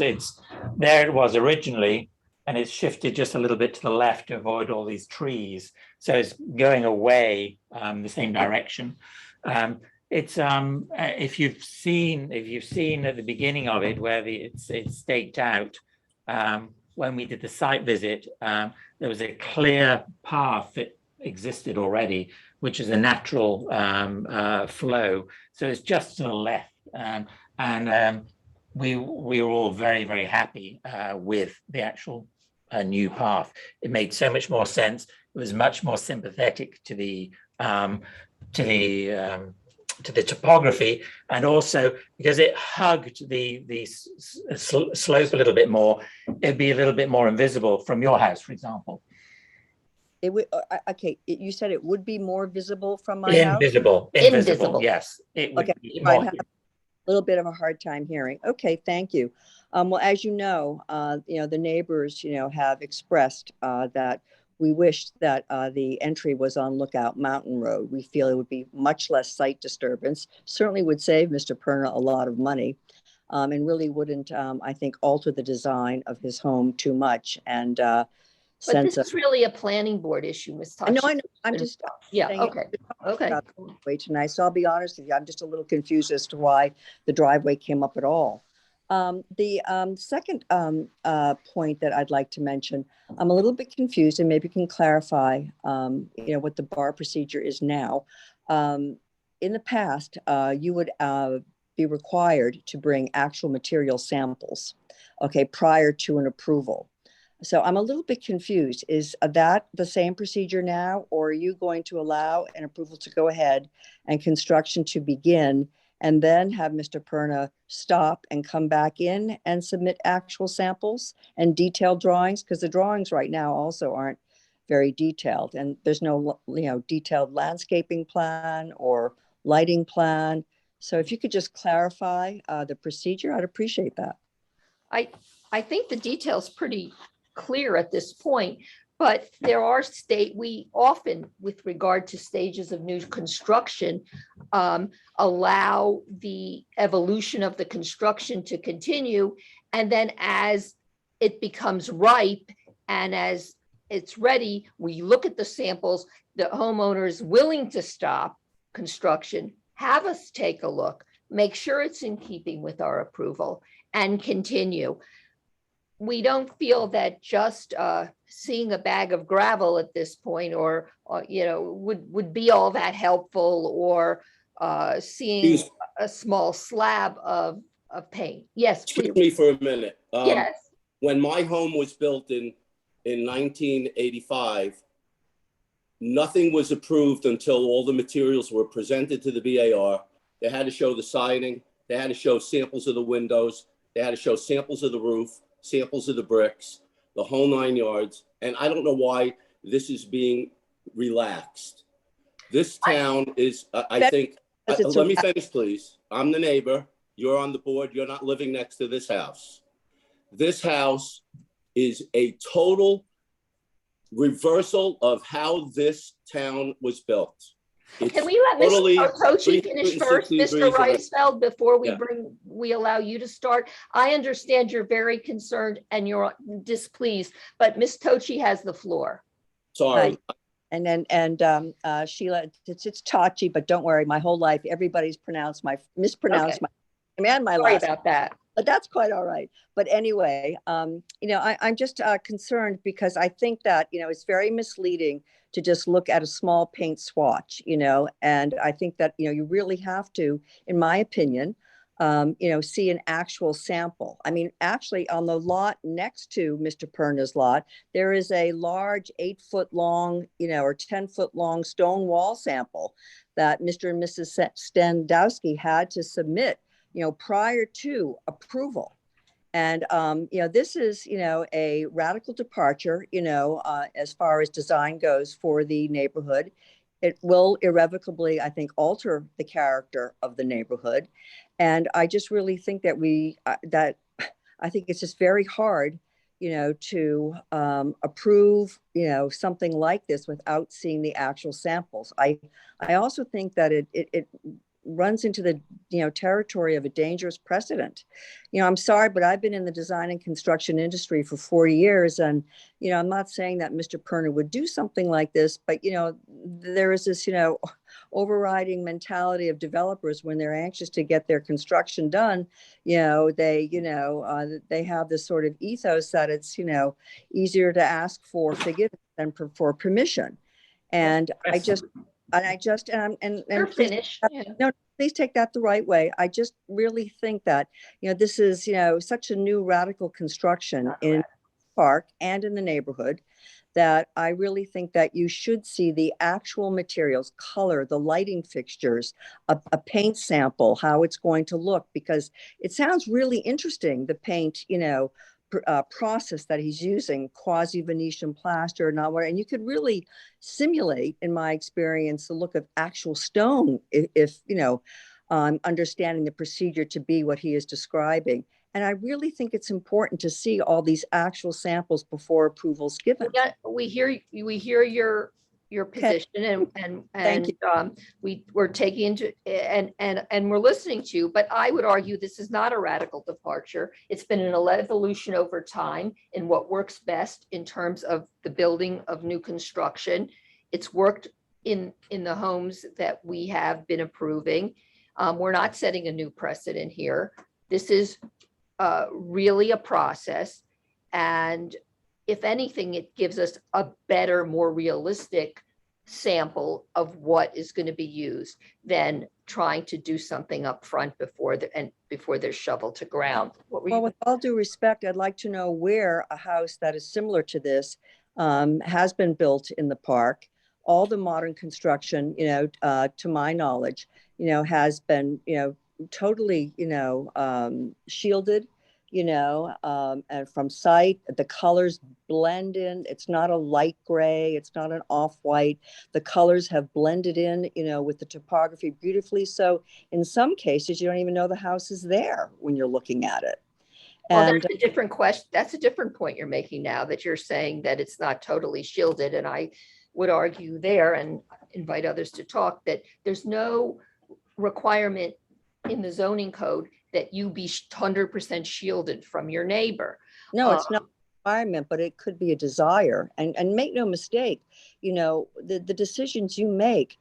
G: there it was originally, and it's shifted just a little bit to the left to avoid all these trees. So it's going away the same direction. If you've seen at the beginning of it where it's staked out, when we did the site visit, there was a clear path that existed already, which is a natural flow. So it's just to the left, and we were all very, very happy with the actual new path. It made so much more sense. It was much more sympathetic to the topography, and also because it hugged the slope a little bit more, it'd be a little bit more invisible from your house, for example.
I: It would, okay, you said it would be more visible from my house?
G: Invisible, yes. It would
I: Okay,
G: be
I: I
G: more.
I: have a little bit of a hard time hearing. Okay, thank you. Well, as you know, the neighbors, have expressed that we wish that the entry was on Lookout Mountain Road. We feel it would be much less site disturbance, certainly would save Mr. Perna a lot of money. and really wouldn't, I think, alter the design of his home too much. And
A: But
I: sense
A: this
I: of,
A: is really a planning board issue, Ms.
I: I know,
A: Tachi.
I: I'm just
A: Yeah,
I: saying
A: okay, okay.
I: about the driveway tonight. So I'll be honest with you, I'm just a little confused as to why the driveway came up at all. The second point that I'd like to mention, I'm a little bit confused, and maybe you can clarify, what the bar procedure is now. In the past, you would be required to bring actual material samples, okay, prior to an approval. So I'm a little bit confused. Is that the same procedure now, or are you going to allow an approval to go ahead and construction to begin, and then have Mr. Perna stop and come back in and submit actual samples and detailed drawings? Because the drawings right now also aren't very detailed, and there's no, detailed landscaping plan or lighting plan. So if you could just clarify the procedure, I'd appreciate that.
A: I think the detail's pretty clear at this point, but there are we often, with regard to stages of new construction, allow the evolution of the construction to continue. And then as it becomes ripe and as it's ready, we look at the samples, the homeowner is willing to stop construction, have us take a look, make sure it's in keeping with our approval, and continue. We don't feel that just seeing a bag of gravel at this point, or would be all that helpful, or seeing a small slab of paint. Yes, please.
J: Excuse me for a minute.
A: Yes.
J: When my home was built in 1985, nothing was approved until all the materials were presented to the BAR. They had to show the siding. They had to show samples of the windows. They had to show samples of the roof, samples of the bricks, the whole 9 yards. And I don't know why this is being relaxed. This town is, I think, let me finish, please. I'm the neighbor. You're on the board. You're not living next to this house. This house is a total reversal of how this town was built. It's
A: Can we let
J: totally
A: Mr. Otochi finish first,
J: 360
A: Mr.
J: degrees around.
A: Reisfeld, before
J: Yeah.
A: we allow you to start? I understand you're very concerned and you're displeased, but Ms. Tochi has the floor.
J: Sorry.
I: And then Sheila, it's Tachi, but don't worry, my whole life everybody's mispronounced my name and my
A: Sorry
I: last.
A: about that.
I: But that's quite all right. But anyway, I'm just concerned because I think that, it's very misleading to just look at a small paint swatch, and I think that, you really have to, in my opinion, see an actual sample. I mean, actually on the lot next to Mr. Perna's lot, there is a large 8-foot long, or 10-foot long stone wall sample that Mr. and Mrs. Standowski had to submit, prior to approval. And, this is, a radical departure, as far as design goes for the neighborhood. It will irrevocably, I think, alter the character of the neighborhood. And I just really think that I think it's just very hard, to approve, something like this without seeing the actual samples. I also think that it runs into the territory of a dangerous precedent. I'm sorry, but I've been in the design and construction industry for 4 years, and I'm not saying that Mr. Perna would do something like this, but there is this overriding mentality of developers when they're anxious to get their construction done. They have this sort of ethos that it's easier to ask for forgiveness than for permission. And
A: You're finished. Yeah.
I: no, please take that the right way. I just really think that, this is, such a new radical construction in the park and in the neighborhood, that I really think that you should see the actual materials, color, the lighting fixtures, a paint sample, how it's going to look, because it sounds really interesting, the paint, process that he's using, quasi-Venetian plaster and you could really simulate, in my experience, the look of actual stone if understanding the procedure to be what he is describing. And I really think it's important to see all these actual samples before approval's given.
A: We hear your
I: Okay.
A: position
I: Thank you.
A: we're taking into, and we're listening to you, but I would argue this is not a radical departure. It's been an evolution over time in what works best in terms of the building of new construction. It's worked in the homes that we have been approving. We're not setting a new precedent here. This is really a process. And if anything, it gives us a better, more realistic sample of what is going to be used than trying to do something up front before they're shoveled to ground. What were
I: Well,
A: you?
I: with all due respect, I'd like to know where a house that is similar to this has been built in the park. All the modern construction, to my knowledge, has been, totally, shielded, and from sight. The colors blend in. It's not a light gray. It's not an off-white. The colors have blended in, with the topography beautifully. So in some cases, you don't even know the house is there when you're looking at it.
A: Well,
I: And
A: that's a different question. That's a different point you're making now, that you're saying that it's not totally shielded. And I would argue there, and invite others to talk, that there's no requirement in the zoning code that you be 100% shielded from your neighbor.
I: no, it's not a requirement, but it could be a desire. And make no mistake, the decisions you make,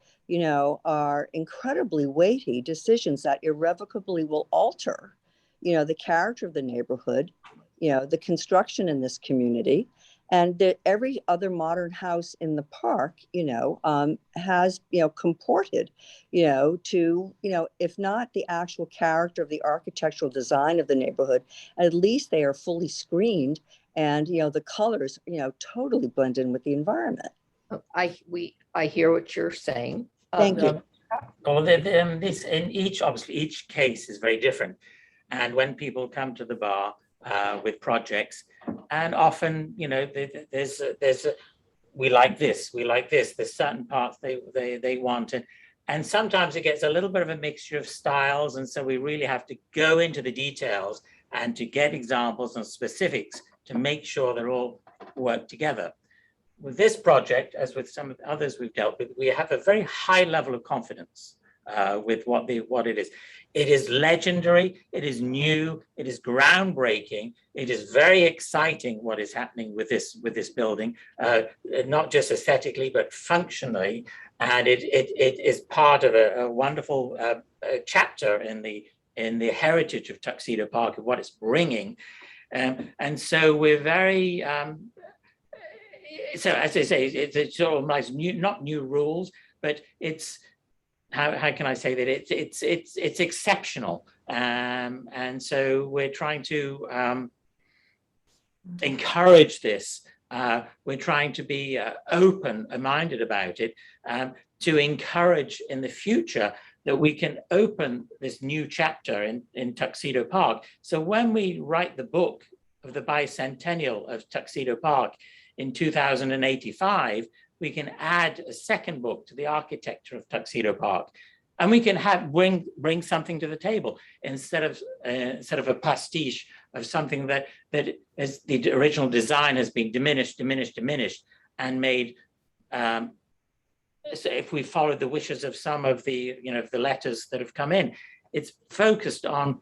I: are incredibly weighty decisions that irrevocably will alter, the character of the neighborhood, the construction in this community. And that every other modern house in the park, has, comported, to, if not the actual character of the architectural design of the neighborhood, at least they are fully screened and, the colors, totally blend in with the environment.
A: I hear what you're saying.
I: Thank you.
G: Well, this obviously each case is very different. And when people come to the bar with projects, and often, we like this, there's certain parts they want. And sometimes it gets a little bit of a mixture of styles. And so we really have to go into the details and to get examples and specifics to make sure they're all work together. With this project, as with some of the others we've dealt with, we have a very high level of confidence with what it is. It is legendary, it is new, it is groundbreaking, it is very exciting what is happening with this building, not just aesthetically, but functionally. And it is part of a wonderful chapter in the heritage of Tuxedo Park, of what it's bringing. And so we're very, so as I say, it's sort of nice, not new rules, but it's, how can I say that it's exceptional, and so we're trying to encourage this. We're trying to be open-minded about it, to encourage in the future that we can open this new chapter in Tuxedo Park. So when we write the book of the bicentennial of Tuxedo Park in 2085, we can add a second book to the architecture of Tuxedo Park, and we can bring something to the table instead of a pastiche of something that as the original design has been diminished, and made. So if we followed the wishes of some of the the letters that have come in, it's focused on.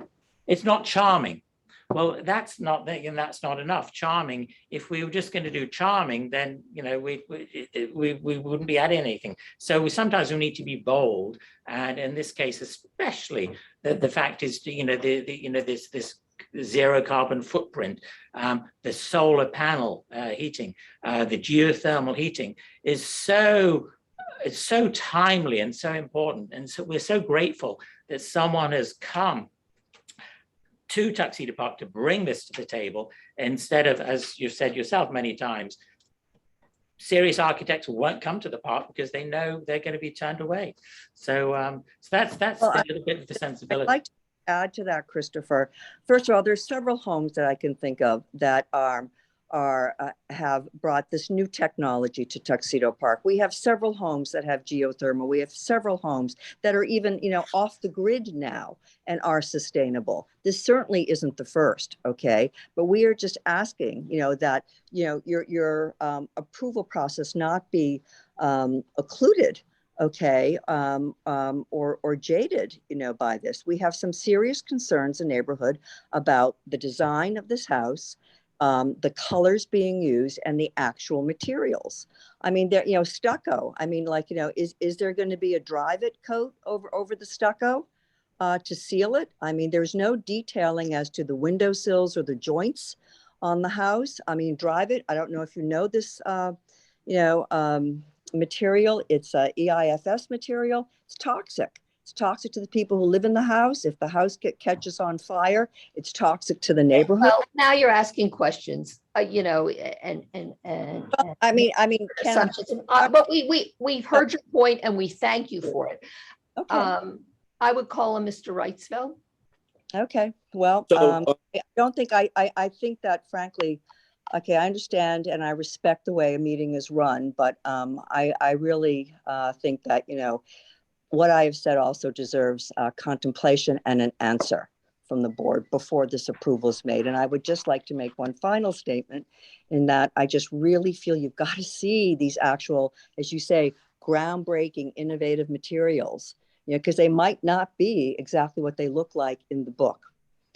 G: It's not charming. Well, that's not enough. Charming. If we were just going to do charming, then we wouldn't be adding anything. So sometimes we need to be bold, and in this case, especially, the fact is, this zero carbon footprint, the solar panel heating, the geothermal heating is so timely and so important, and so we're so grateful that someone has come to Tuxedo Park to bring this to the table, instead of, as you've said yourself many times, serious architects won't come to the park because they know they're going to be turned away. So, that's a little bit of the sensibility.
I: I'd like to add to that, Christopher. First of all, there's several homes that I can think of that have brought this new technology to Tuxedo Park. We have several homes that have geothermal. We have several homes that are even, off the grid now and are sustainable. This certainly isn't the first, okay? But we are just asking, that, your approval process not be occluded, okay, or jaded, by this. We have some serious concerns in the neighborhood about the design of this house, the colors being used, and the actual materials. I mean, there, stucco. I mean, like, is there going to be a drive-it coat over the stucco to seal it? I mean, there's no detailing as to the windowsills or the joints on the house. I mean, drive-it. I don't know if you know this, material. It's a EIFS material. It's toxic. It's toxic to the people who live in the house. If the house catches on fire, it's toxic to the neighborhood.
A: Well, now you're asking questions, and
I: I mean, Ken,
A: assumptions. But we've heard your point and we thank you for it.
I: okay,
A: I would call him Mr. Wrightsville.
I: okay. Well,
J: So,
I: I don't think I think that frankly, okay, I understand and I respect the way a meeting is run, but I really think that, what I have said also deserves contemplation and an answer from the board before this approval is made. And I would just like to make one final statement in that I just really feel you've got to see these actual, as you say, groundbreaking, innovative materials, because they might not be exactly what they look like in the book.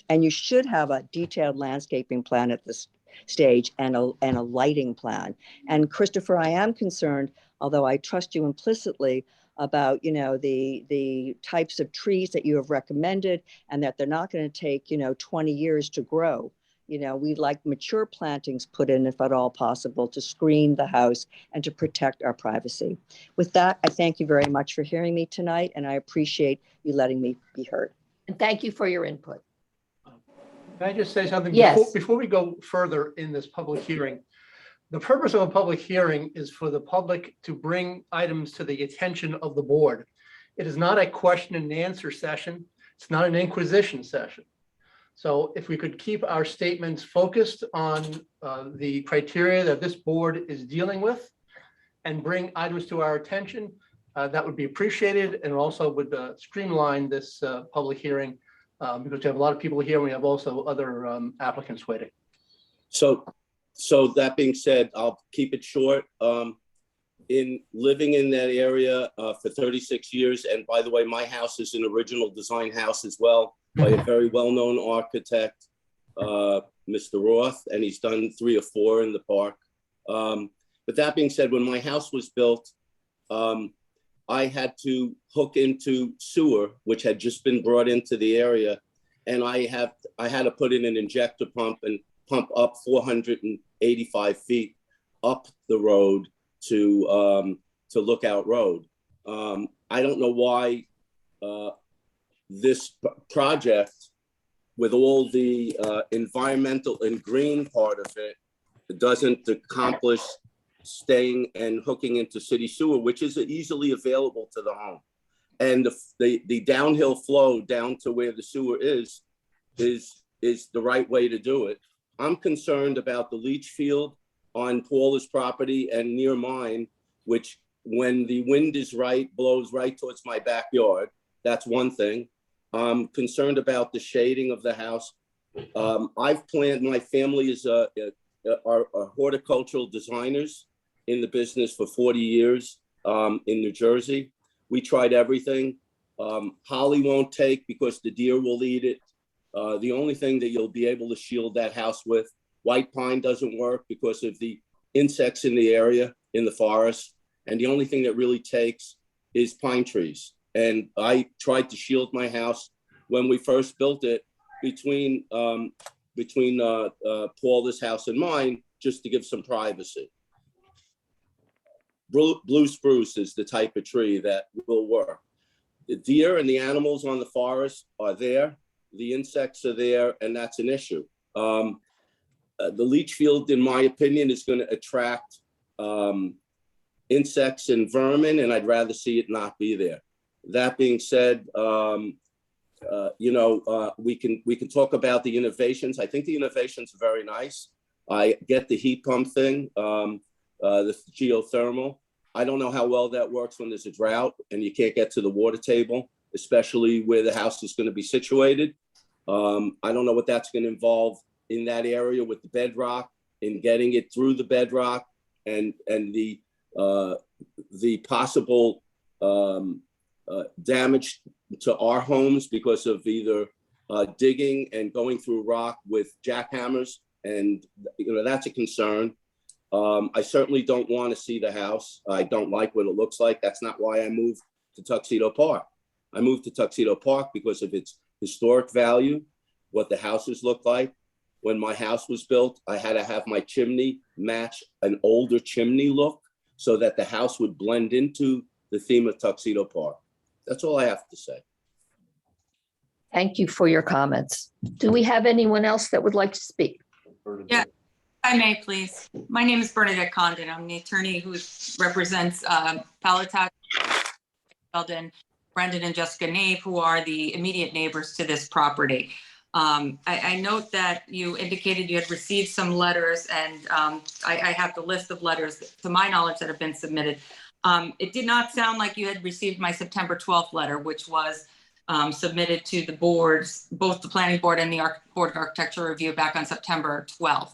I: And you should have a detailed landscaping plan at this stage and a lighting plan. And Christopher, I am concerned, although I trust you implicitly, about the types of trees that you have recommended, and that they're not going to take 20 years to grow. We'd like mature plantings put in, if at all possible, to screen the house and to protect our privacy. With that, I thank you very much for hearing me tonight, and I appreciate you letting me be heard.
A: And thank you for your input.
D: Can I just say something?
A: Yes.
D: Before we go further in this public hearing, the purpose of a public hearing is for the public to bring items to the attention of the board. It is not a question and answer session. It's not an inquisition session. So if we could keep our statements focused on the criteria that this board is dealing with and bring items to our attention, that would be appreciated, and also would streamline this public hearing because we have a lot of people here. We have also other applicants waiting.
J: So that being said, I'll keep it short. In living in that area for 36 years, and by the way, my house is an original design house as well by a very well-known architect, Mr. Roth, and he's done 3 or 4 in the park. But that being said, when my house was built, I had to hook into sewer, which had just been brought into the area, and I had to put in an injector pump and pump up 485 feet up the road to Lookout Road. I don't know why this project, with all the environmental and green part of it, doesn't accomplish staying and hooking into city sewer, which is easily available to the home. And the downhill flow down to where the sewer is the right way to do it. I'm concerned about the leach field on Paula's property and near mine, which when the wind is right, blows right towards my backyard. That's one thing. I'm concerned about the shading of the house. I've planted, my family is are horticultural designers in the business for 40 years in New Jersey. We tried everything. Holly won't take because the deer will eat it. The only thing that you'll be able to shield that house with, white pine doesn't work because of the insects in the area, in the forest. And the only thing that really takes is pine trees. And I tried to shield my house when we first built it between Paula's house and mine, just to give some privacy. Blue spruce is the type of tree that will work. The deer and the animals on the forest are there. The insects are there, and that's an issue. The leach field, in my opinion, is going to attract insects and vermin, and I'd rather see it not be there. That being said, we can talk about the innovations. I think the innovations are very nice. I get the heat pump thing, the geothermal. I don't know how well that works when there's a drought and you can't get to the water table, especially where the house is going to be situated. I don't know what that's going to involve in that area with the bedrock, in getting it through the bedrock and the the possible damage to our homes because of either digging and going through rock with jackhammers. And, that's a concern. I certainly don't want to see the house. I don't like what it looks like. That's not why I moved to Tuxedo Park. I moved to Tuxedo Park because of its historic value, what the houses look like. When my house was built, I had to have my chimney match an older chimney look so that the house would blend into the theme of Tuxedo Park. That's all I have to say.
A: Thank you for your comments. Do we have anyone else that would like to speak?
K: Yeah, if I may, please. My name is Bernadette Condon. I'm the attorney who represents Palatine, Sheldon, Brendan, and Jessica Nave, who are the immediate neighbors to this property. I note that you indicated you had received some letters, and I have the list of letters, to my knowledge, that have been submitted. It did not sound like you had received my September 12th letter, which was submitted to the boards, both the planning board and the Board of Architecture Review back on September 12th.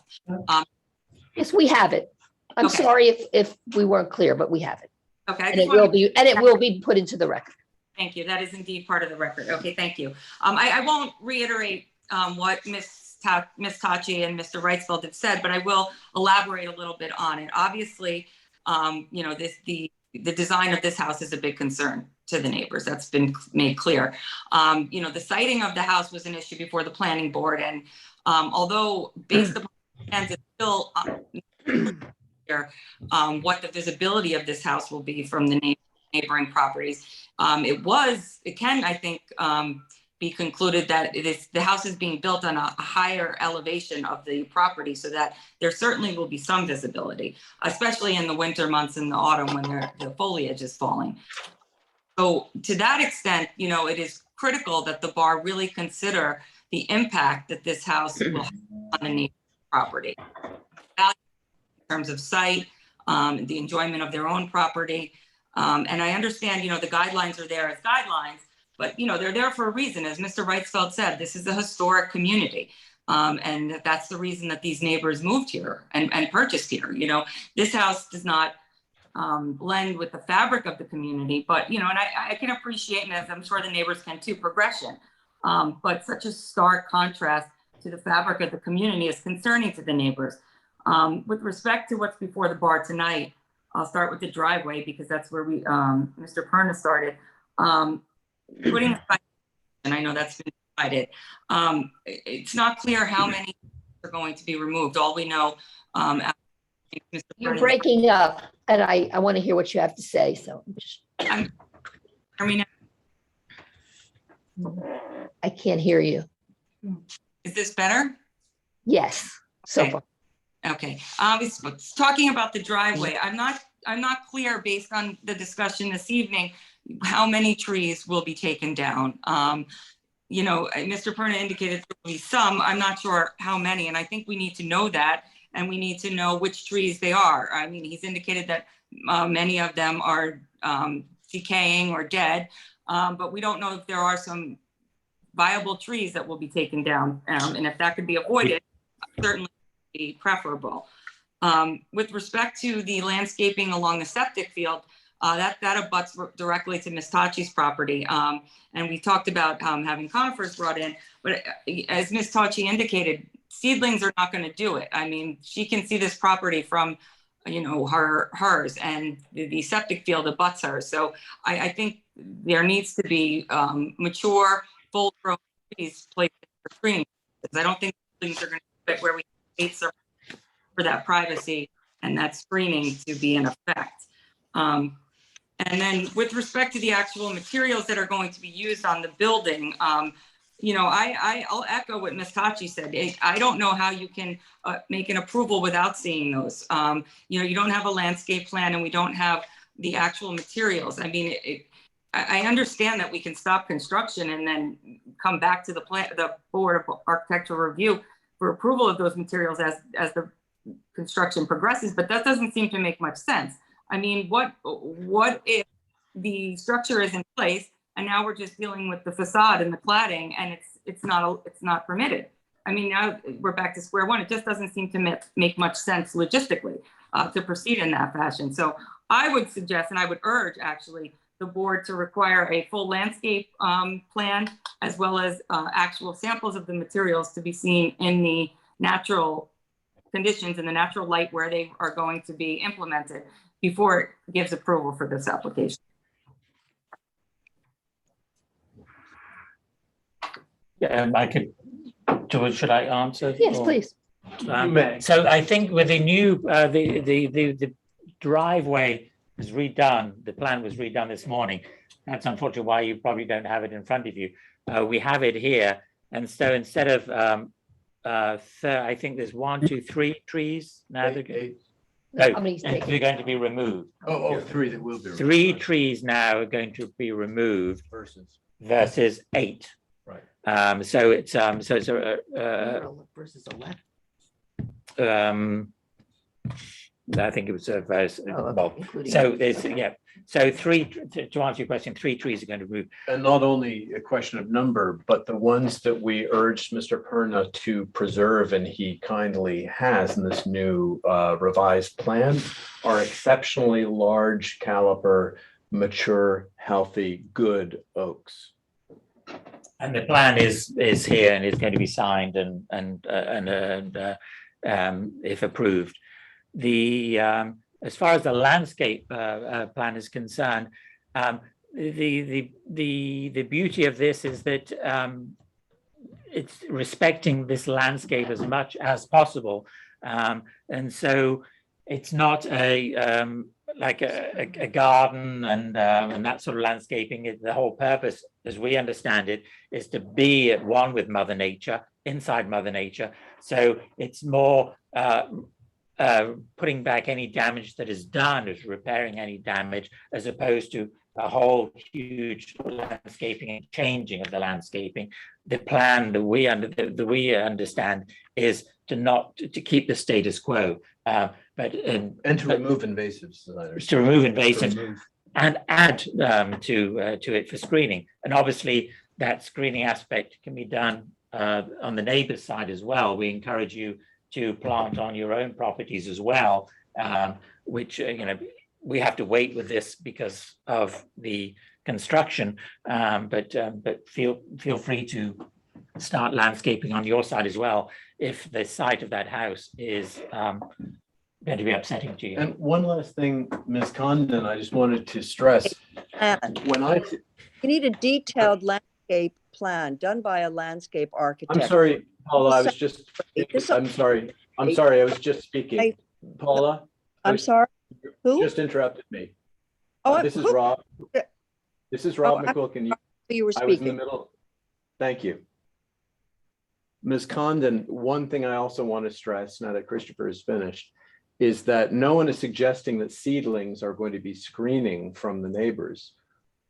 A: Yes, we have it. I'm
K: Okay.
A: sorry if we weren't clear, but we have it.
K: Okay. I
A: And
K: just
A: it
K: wanna-
A: will be put into the record.
K: Thank you. That is indeed part of the record. Okay, thank you. I won't reiterate what Ms. Tachi and Mr. Reitzfeld have said, but I will elaborate a little bit on it. Obviously, the design of this house is a big concern to the neighbors. That's been made clear. The siting of the house was an issue before the planning board, and although based upon plans, it's still what the visibility of this house will be from the neighboring properties. It can, I think, be concluded that the house is being built on a higher elevation of the property, so that there certainly will be some visibility, especially in the winter months and the autumn when the foliage is falling. So to that extent, it is critical that the bar really consider the impact that this house will have on the neighboring property. In terms of site, the enjoyment of their own property. And I understand, the guidelines are there as guidelines, but, they're there for a reason. As Mr. Reitzfeld said, this is a historic community. And that's the reason that these neighbors moved here and purchased here. This house does not blend with the fabric of the community, but, and I can appreciate, and as I'm sure the neighbors can too, progression. But such a stark contrast to the fabric of the community is concerning to the neighbors. With respect to what's before the bar tonight, I'll start with the driveway because that's where Mr. Perna started. Putting aside, and I know that's been decided, it's not clear how many are going to be removed. All we know, Mr.
A: You're
K: Perna-
A: breaking up, and I want to hear what you have to say, so
K: hear me now?
A: I can't hear you.
K: Is this better?
A: Yes, so
K: Okay.
A: far.
K: Okay, I was talking about the driveway. I'm not clear based on the discussion this evening, how many trees will be taken down. Mr. Perna indicated there will be some, I'm not sure how many, and I think we need to know that, and we need to know which trees they are. I mean, he's indicated that many of them are decaying or dead, but we don't know if there are some viable trees that will be taken down. And if that could be avoided, certainly be preferable. With respect to the landscaping along the septic field, that abuts directly to Ms. Tachi's property. And we talked about having conifers brought in, but as Ms. Tachi indicated, seedlings are not going to do it. I mean, she can see this property from, hers, and the septic field abuts hers. So I think there needs to be mature, full-grown trees placed for screening. Because I don't think seedlings are going to fit where we need for that privacy and that screening to be in effect. And then with respect to the actual materials that are going to be used on the building, I'll echo what Ms. Tachi said. I don't know how you can make an approval without seeing those. You don't have a landscape plan and we don't have the actual materials. I mean, I understand that we can stop construction and then come back to the Board of Architectural Review for approval of those materials as the construction progresses, but that doesn't seem to make much sense. I mean, what if the structure is in place and now we're just dealing with the facade and the cladding and it's not permitted? I mean, now we're back to square one. It just doesn't seem to make much sense logistically to proceed in that fashion. So I would suggest, and I would urge actually, the board to require a full landscape plan as well as actual samples of the materials to be seen in the natural conditions, in the natural light where they are going to be implemented before it gives approval for this application.
G: Yeah, I could, George, should I answer?
A: Yes,
G: Or-
A: please.
D: You may.
G: So I think with the new, the driveway was redone, the plan was redone this morning. That's unfortunately why you probably don't have it in front of you. We have it here. And so instead of, I think there's 1, 2, 3 trees now.
A: No, how many's
G: They're
A: taken?
G: going to be removed.
H: Oh, 3 that will be.
G: 3 trees now are going to be removed versus 8.
H: Right.
G: So it's versus
A: 11.
G: I think it was versus,
A: Oh, okay,
G: well,
A: including-
G: so there's, yeah, so 3, to answer your question, 3 trees are going to move.
H: And not only a question of number, but the ones that we urged Mr. Perna to preserve, and he kindly has in this new revised plan, are exceptionally large caliber, mature, healthy, good oaks.
G: And the plan is here and is going to be signed and if approved. The as far as the landscape plan is concerned, the beauty of this is that it's respecting this landscape as much as possible, and so it's not like a garden and that sort of landscaping. The whole purpose, as we understand it, is to be at one with Mother Nature, inside Mother Nature. So it's more putting back any damage that is done, is repairing any damage, as opposed to a whole huge landscaping and changing of the landscaping. The plan that we understand is to keep the status quo, but
H: And to remove invasives. as I understand.
G: to remove
H: To
G: invasives
H: remove-
G: and add to it for screening. And obviously that screening aspect can be done on the neighbor's side as well. We encourage you to plant on your own properties as well, which, we have to wait with this because of the construction, but feel free to start landscaping on your side as well if the site of that house is going to be upsetting to you.
H: And one last thing, Ms. Condon, I just wanted to stress, when I,
I: You need a detailed landscape plan done by a landscape architect.
H: I'm sorry, Paula, I was just,
I: This-
H: I'm sorry, I was just speaking. Paula?
I: I'm sorry. Who?
H: Just interrupted me.
I: Oh,
H: This is
I: who-
H: Rob. This is Rob
I: Oh, I-
H: McQuilkin.
I: You were
H: I was in the
I: speaking.
H: middle. Thank you. Ms. Condon, one thing I also want to stress, now that Christopher is finished, is that no one is suggesting that seedlings are going to be screening from the neighbors.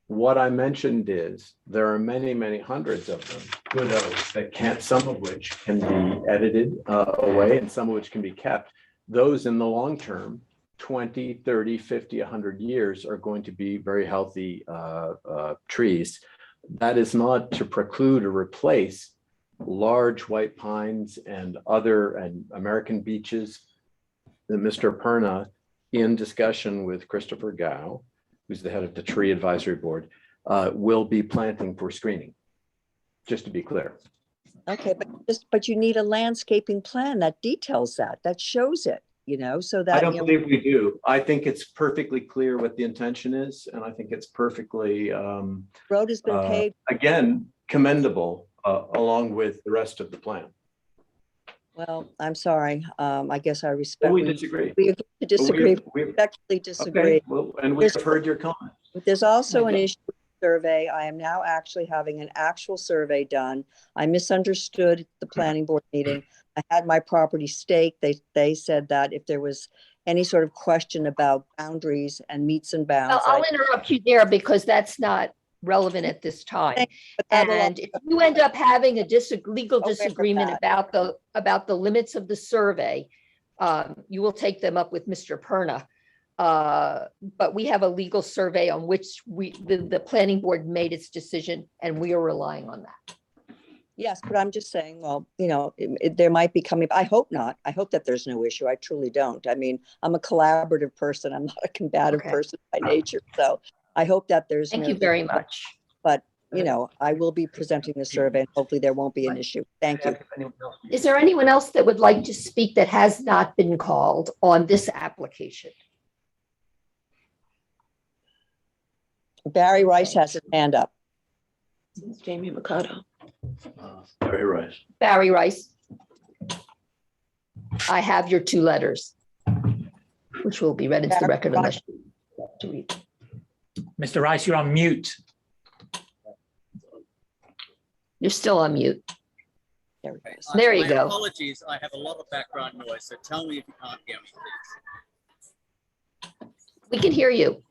H: What I mentioned is there are many, many hundreds of them, good oaks that can't, some of which can be edited away and some of which can be kept. Those in the long term, 20, 30, 50, 100 years are going to be very healthy trees. That is not to preclude or replace large white pines and other American beeches that Mr. Perna, in discussion with Christopher Gao, who's the head of the Tree Advisory Board, will be planting for screening, just to be clear.
I: Okay, but you need a landscaping plan that details that shows it, so that.
H: I don't believe we do. I think it's perfectly clear what the intention is, and I think it's perfectly,
I: Road has been paved.
H: again, commendable, along with the rest of the plan.
I: Well, I'm sorry. I guess I
H: But
I: respect.
H: we disagree.
I: We agree to disagree,
H: We-
I: respectfully disagree.
H: Okay, well, and we've heard your comments.
I: But there's also an issue with survey. I am now actually having an actual survey done. I misunderstood the planning board meeting. I had my property staked. They said that if there was any sort of question about boundaries and meets and bounds.
A: I'll interrupt you there because that's not relevant at this time.
I: but that'll-
A: And if you end up having a legal
I: Okay for
A: disagreement
I: that.
A: about the limits of the survey, you will take them up with Mr. Perna. But we have a legal survey on which the planning board made its decision, and we are relying on that.
I: Yes, but I'm just saying, well, there might be coming, I hope not. I hope that there's no issue. I truly don't. I mean, I'm a collaborative person. I'm not a combative
A: Okay.
I: person by nature. So I hope that there's.
A: Thank
I: no-
A: you very much.
I: But, I will be presenting the survey and hopefully there won't be an issue. Thank you.
D: If anyone else-
A: Is there anyone else that would like to speak that has not been called on this application?
I: Barry Rice has his hand up.
E: It's Jamie Mikado.
B: Barry Rice.
A: Barry Rice. I have your 2 letters, which will be read into the
I: Barry
A: record unless you want to read.
G: Mr. Rice, you're on mute.
A: You're still on mute.
I: There we go.
A: There you
L: My
A: go.
L: apologies, I have a lot of background noise, so tell me if you can't hear me, please.
A: We can hear you.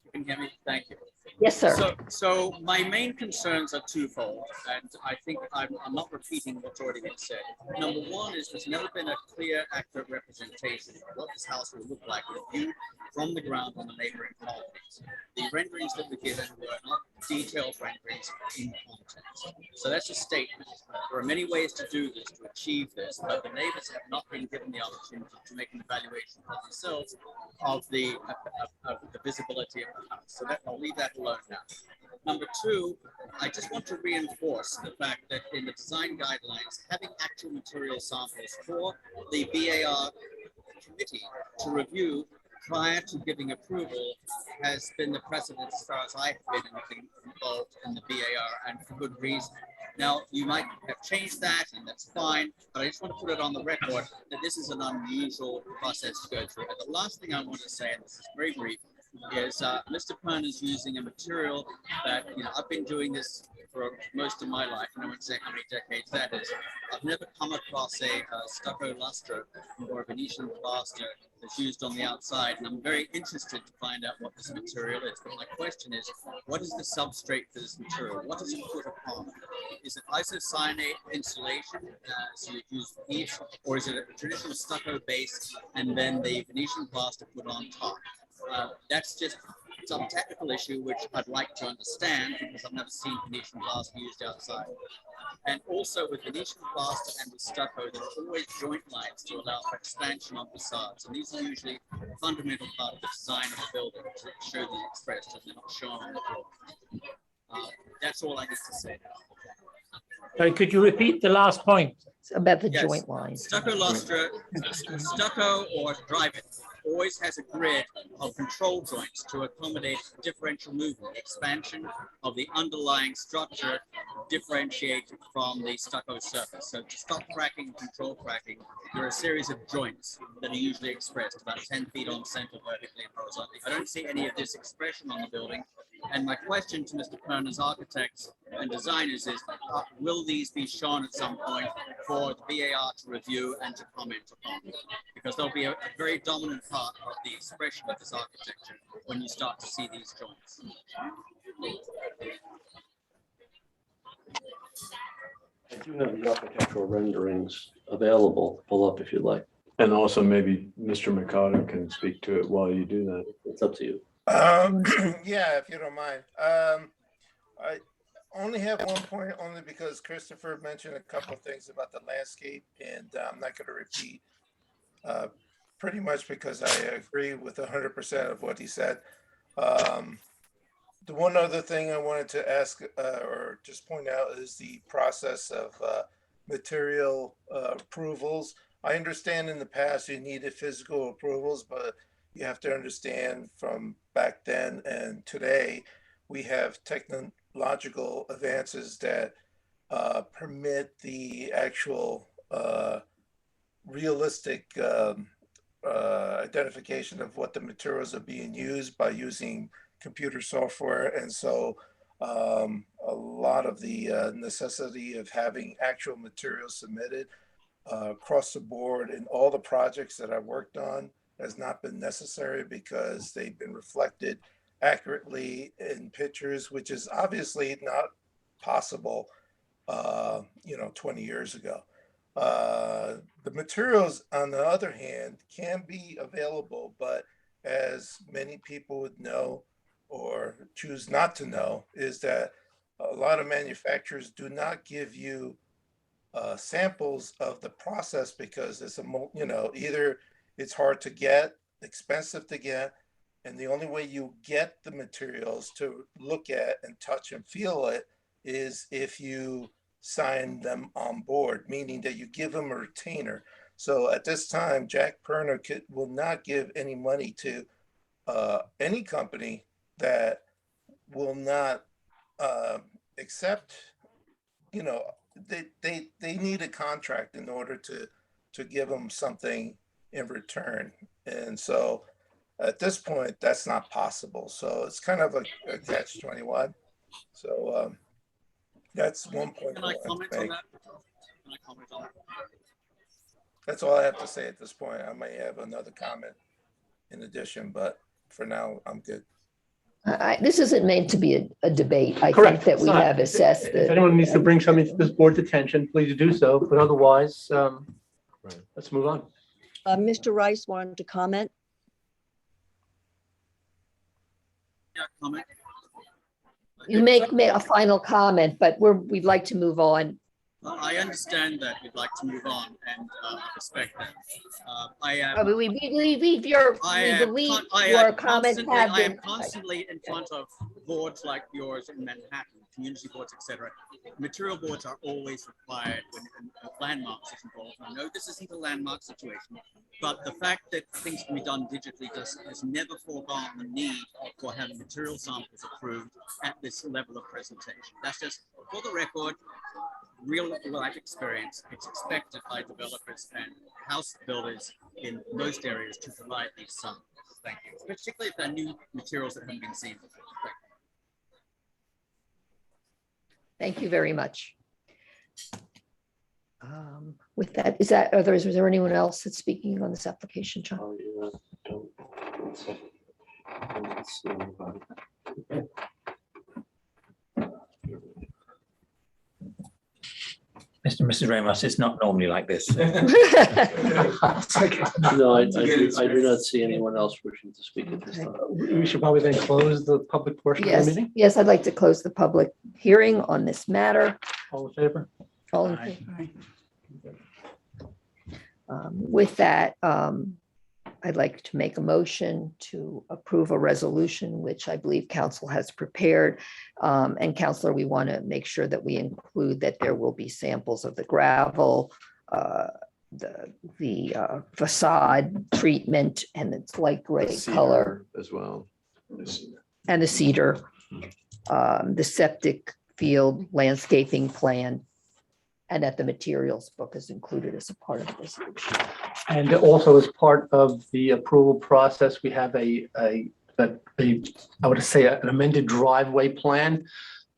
L: You can hear me? Thank you.
A: Yes, sir.
L: So my main concerns are twofold, and I think I'm not repeating what's already been said. Number one is there's never been a clear, accurate representation of what this house will look like with view from the ground on the neighboring properties. The renderings that were given were not detailed renderings in context. So that's a statement. There are many ways to do this, to achieve this, but the neighbors have not been given the opportunity to make an evaluation for themselves of the visibility of the house. So I'll leave that alone now. Number two, I just want to reinforce the fact that in the design guidelines, having actual material samples for the BAR committee to review prior to giving approval has been the precedent as far as I've been involved in the BAR, and for good reason. Now, you might have changed that, and that's fine, but I just want to put it on the record that this is an unusual process to go through. And the last thing I want to say, and this is very brief, is Mr. Pern is using a material that, I've been doing this for most of my life, and I won't say how many decades that is. I've never come across a stucco lustre or a Venetian plaster that's used on the outside, and I'm very interested to find out what this material is. But my question is, what is the substrate for this material? What does it put upon? Is it isocyanate insulation, so you use each, or is it a traditional stucco base and then the Venetian plaster put on top? That's just some technical issue which I'd like to understand because I've never seen Venetian plaster used outside. And also with Venetian plaster and with stucco, there are always joint lines to allow for expansion on facades. And these are usually a fundamental part of the design of the building to show these expressed and they're not shown on the floor. That's all I need to say now.
G: Sorry, could you repeat the last point?
A: About the
L: Yes.
A: joint lines.
L: Stucco lustre, stucco or drive-it always has a grid of control joints to accommodate differential movement, expansion of the underlying structure differentiated from the stucco surface. So to stop cracking and control cracking, there are a series of joints that are usually expressed about 10 feet on center vertically and horizontally. I don't see any of this expression on the building. And my question to Mr. Pern as architects and designers is, will these be shown at some point for the BAR to review and to comment upon? Because there'll be a very dominant part of the expression of this architecture when you start to see these joints.
B: I do have the architectural renderings available to pull up if you'd like.
H: And also maybe Mr. Mikado can speak to it while you do that.
B: It's up to you.
C: Yeah, if you don't mind. I only have one point, only because Christopher mentioned a couple of things about the landscape, and I'm not going to repeat. Pretty much because I agree with 100% of what he said. The one other thing I wanted to ask or just point out is the process of material approvals. I understand in the past you needed physical approvals, but you have to understand from back then and today, we have technological advances that permit the actual realistic identification of what the materials are being used by using computer software. And so a lot of the necessity of having actual materials submitted across the board in all the projects that I worked on has not been necessary because they've been reflected accurately in pictures, which is obviously not possible, 20 years ago. The materials, on the other hand, can be available, but as many people would know or choose not to know, is that a lot of manufacturers do not give you samples of the process because it's either it's hard to get, expensive to get, and the only way you get the materials to look at and touch and feel it is if you sign them on board, meaning that you give them a retainer. So at this time, Jack Perner will not give any money to any company that will not accept, they need a contract in order to give them something in return. And so at this point, that's not possible. So it's kind of a catch-21. So that's one point.
L: Can I comment on that? Can I comment on that?
C: That's all I have to say at this point. I may have another comment in addition, but for now, I'm good.
A: This isn't meant to be a debate. I think
D: Correct.
A: that
D: It's
A: we
D: not.
A: have assessed
D: If
A: the.
D: anyone needs to bring something to this board's attention, please do so, but otherwise, let's move on.
I: Mr. Rice wanted to comment.
L: Yeah, comment.
A: You make a final comment, but we'd like to move on.
L: I understand that you'd like to move on, and I respect that.
A: We believe your comment have
L: I am
A: been.
L: constantly in front of boards like yours in Manhattan, community boards, etc. Material boards are always required when landmarks is involved. I know this isn't a landmark situation, but the fact that things can be done digitally has never foregone the need for having material samples approved at this level of presentation. That's just for the record. Real life experience. It's expected by developers and house builders in most areas to provide these samples. Thank you. Particularly if they're new materials that haven't been seen before.
A: Thank you very much. With that, is there anyone else that's speaking on this application, John?
G: Mr. and Mrs. Ramos, it's not normally like this.
B: No, I do not see anyone else wishing to speak at this time.
D: We should probably then close the public portion of the
A: Yes,
D: meeting.
A: yes, I'd like to close the public hearing on this matter.
D: All in favor?
A: All in favor? With that, I'd like to make a motion to approve a resolution, which I believe council has prepared. And Counselor, we want to make sure that we include that there will be samples of the gravel, the facade treatment, and its light gray color,
H: as well.
A: and the cedar, the septic field landscaping plan, and that the materials book is included as a part of the resolution.
D: And also as part of the approval process, we have I would say an amended driveway plan.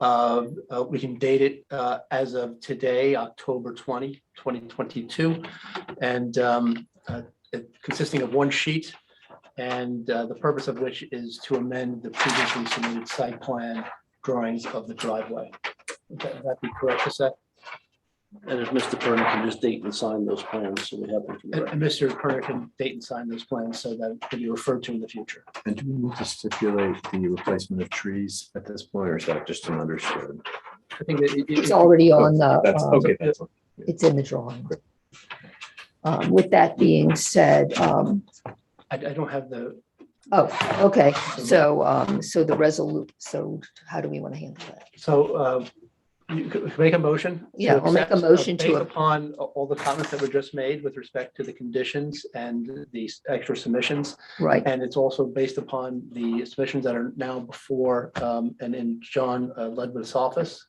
D: We can date it as of today, October 20, 2022, and consisting of one sheet, and the purpose of which is to amend the previously submitted site plan drawings of the driveway. Would that be correct to say?
B: And if Mr. Perna can just date and sign those plans, so we have them.
D: And Mr. Perna can date and sign those plans so that it can be referred to in the future.
H: And do we need to stipulate the replacement of trees at this point, or is that just an understood?
D: I think that
A: It's already on
H: That's
A: the,
H: okay. That's
A: it's in the drawing. With that being said,
D: I don't have the,
A: okay, so how do we want to handle that?
D: so you could make a motion. to
A: Yeah, I'll make a
D: accept,
A: motion to
D: based
A: a-
D: upon all the comments that were just made with respect to the conditions and the extra submissions.
A: Right,
D: And it's also based upon the submissions that are now before and in John Ledwood's office.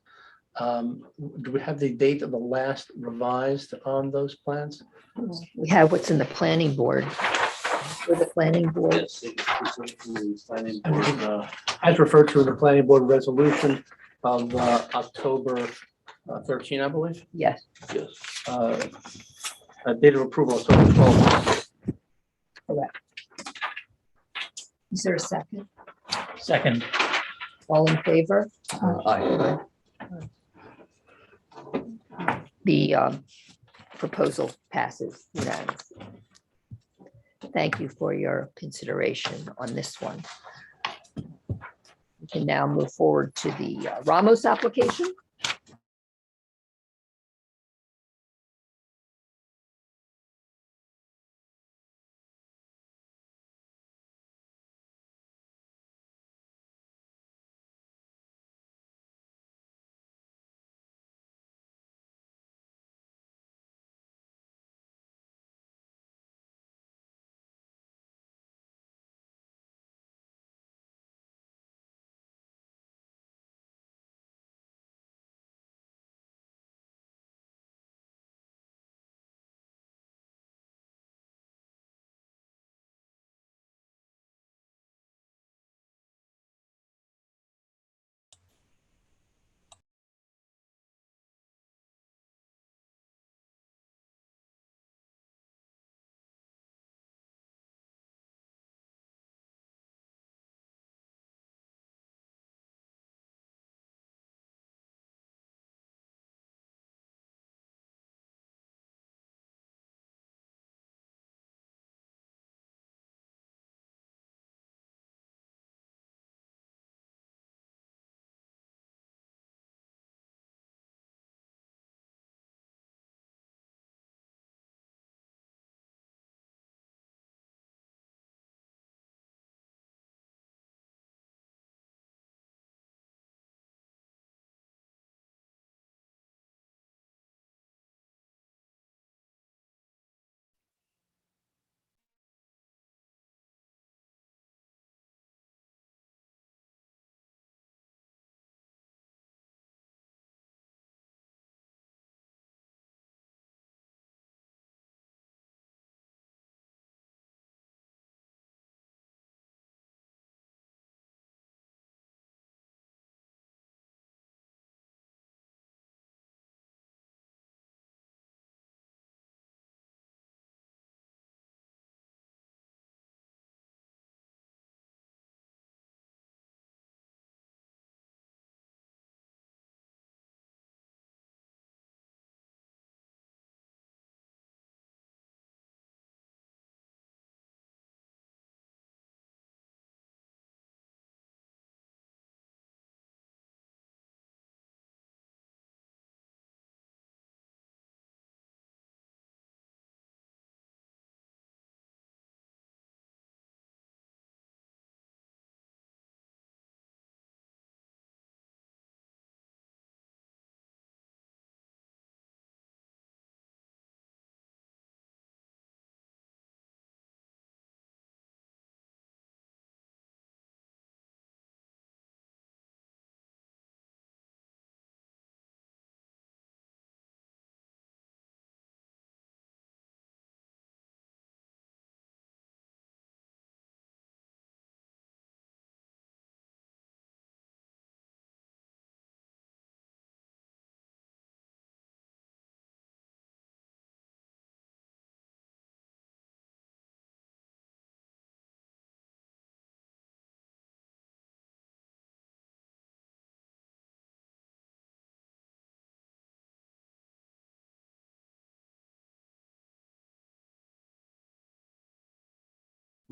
D: Do we have the date of the last revised on those plans?
A: we have what's in the planning board. For the planning board,
B: Yes, planning board,
D: As referred to in the planning board resolution of October 13, I believe.
A: yes,
B: yes.
D: Date of approval, October 12.
A: correct. Is there a second?
G: Second,
A: All in favor?
B: Aye.
A: The proposal passes unanimously. Thank you for your consideration on this one. We can now move forward to the Ramos application.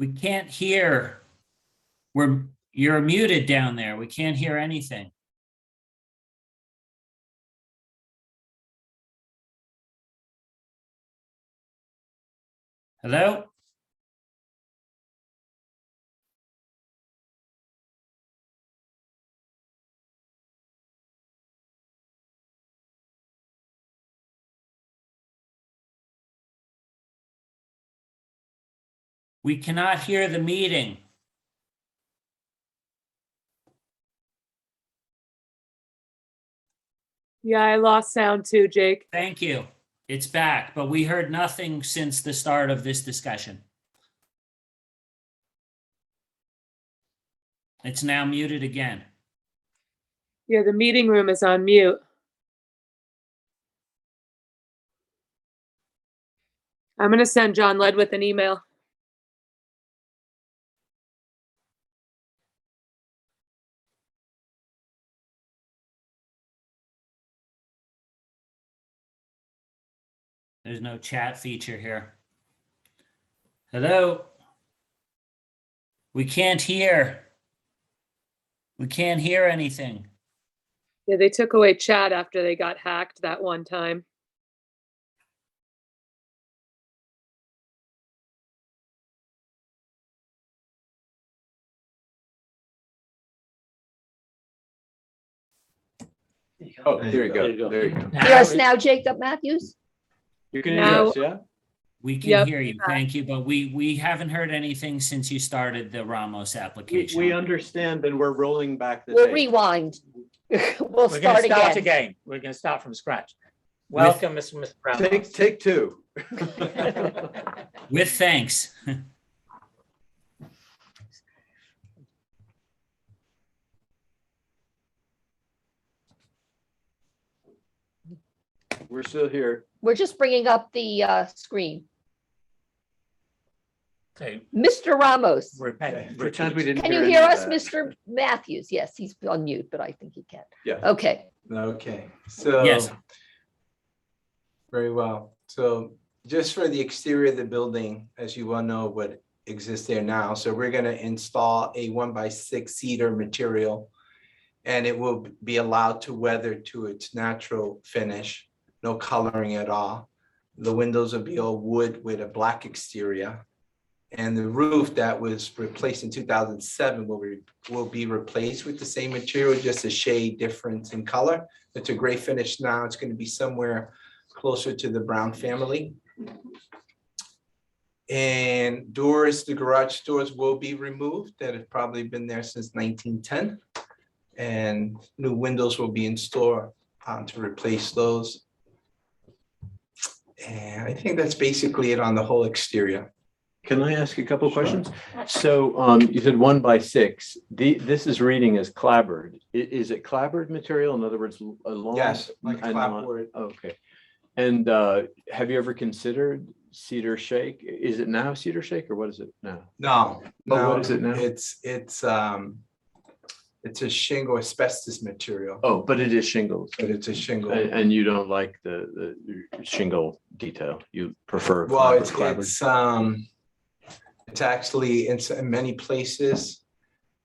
M: We can't hear. You're muted down there. We can't hear anything. Hello? We cannot hear the meeting.
N: Yeah, I lost sound too, Jake.
M: Thank you. It's back, but we heard nothing since the start of this discussion. It's now muted again.
N: Yeah, the meeting room is on mute. I'm going to send John Ledwith an email.
M: There's no chat feature here. Hello? We can't hear. We can't hear anything.
N: Yeah, they took away chat after they got hacked that one time.
H: Oh, there you go. There you go.
A: Hear us now, Jacob Matthews?
H: You can hear
N: Now-
H: us, yeah?
M: We can
N: Yep.
M: hear you, thank you, but we haven't heard anything since you started the Ramos application.
H: We understand, and we're rolling back the
A: We'll
H: tape.
A: rewind. We'll
G: We're going
A: start
G: to start
A: again.
G: again. We're going to start from scratch. Welcome, Mr. Ramos.
H: Take two.
M: With thanks.
H: We're still here.
A: We're just bringing up the screen.
G: Okay,
A: Mr. Ramos,
H: Pretend we didn't
A: can
H: hear
A: you
H: any
A: hear
H: of
A: us,
H: that.
A: Mr. Matthews? Yes, he's on mute, but I think he can.
H: Yeah.
A: Okay.
O: Okay, so.
M: Yes.
O: Very well. So just for the exterior of the building, as you well know what exists there now, so we're gonna install a 1x6 cedar material. And it will be allowed to weather to its natural finish, no coloring at all. The windows will be all wood with a black exterior. And the roof that was replaced in 2007 will be replaced with the same material, just a shade difference in color. It's a gray finish now. It's going to be somewhere closer to the brown family. And doors, the garage doors will be removed that have probably been there since 1910. And new windows will be installed to replace those. And I think that's basically it on the whole exterior.
H: Can I ask a couple of questions? So you said 1x6. This is reading as clapboard. Is it clapboard material? In other words, a long?
O: Yes, like
H: and
O: clapboard.
H: Okay. And have you ever considered cedar shake? Is it now cedar shake or what is it now?
O: No,
H: Oh,
O: no,
H: what is it now?
O: It's a shingle asbestos material,
H: Oh, but it is shingles.
O: but it's a shingle.
H: And you don't like the shingle detail. You prefer
O: Well,
H: clapboard.
O: it's actually in many places,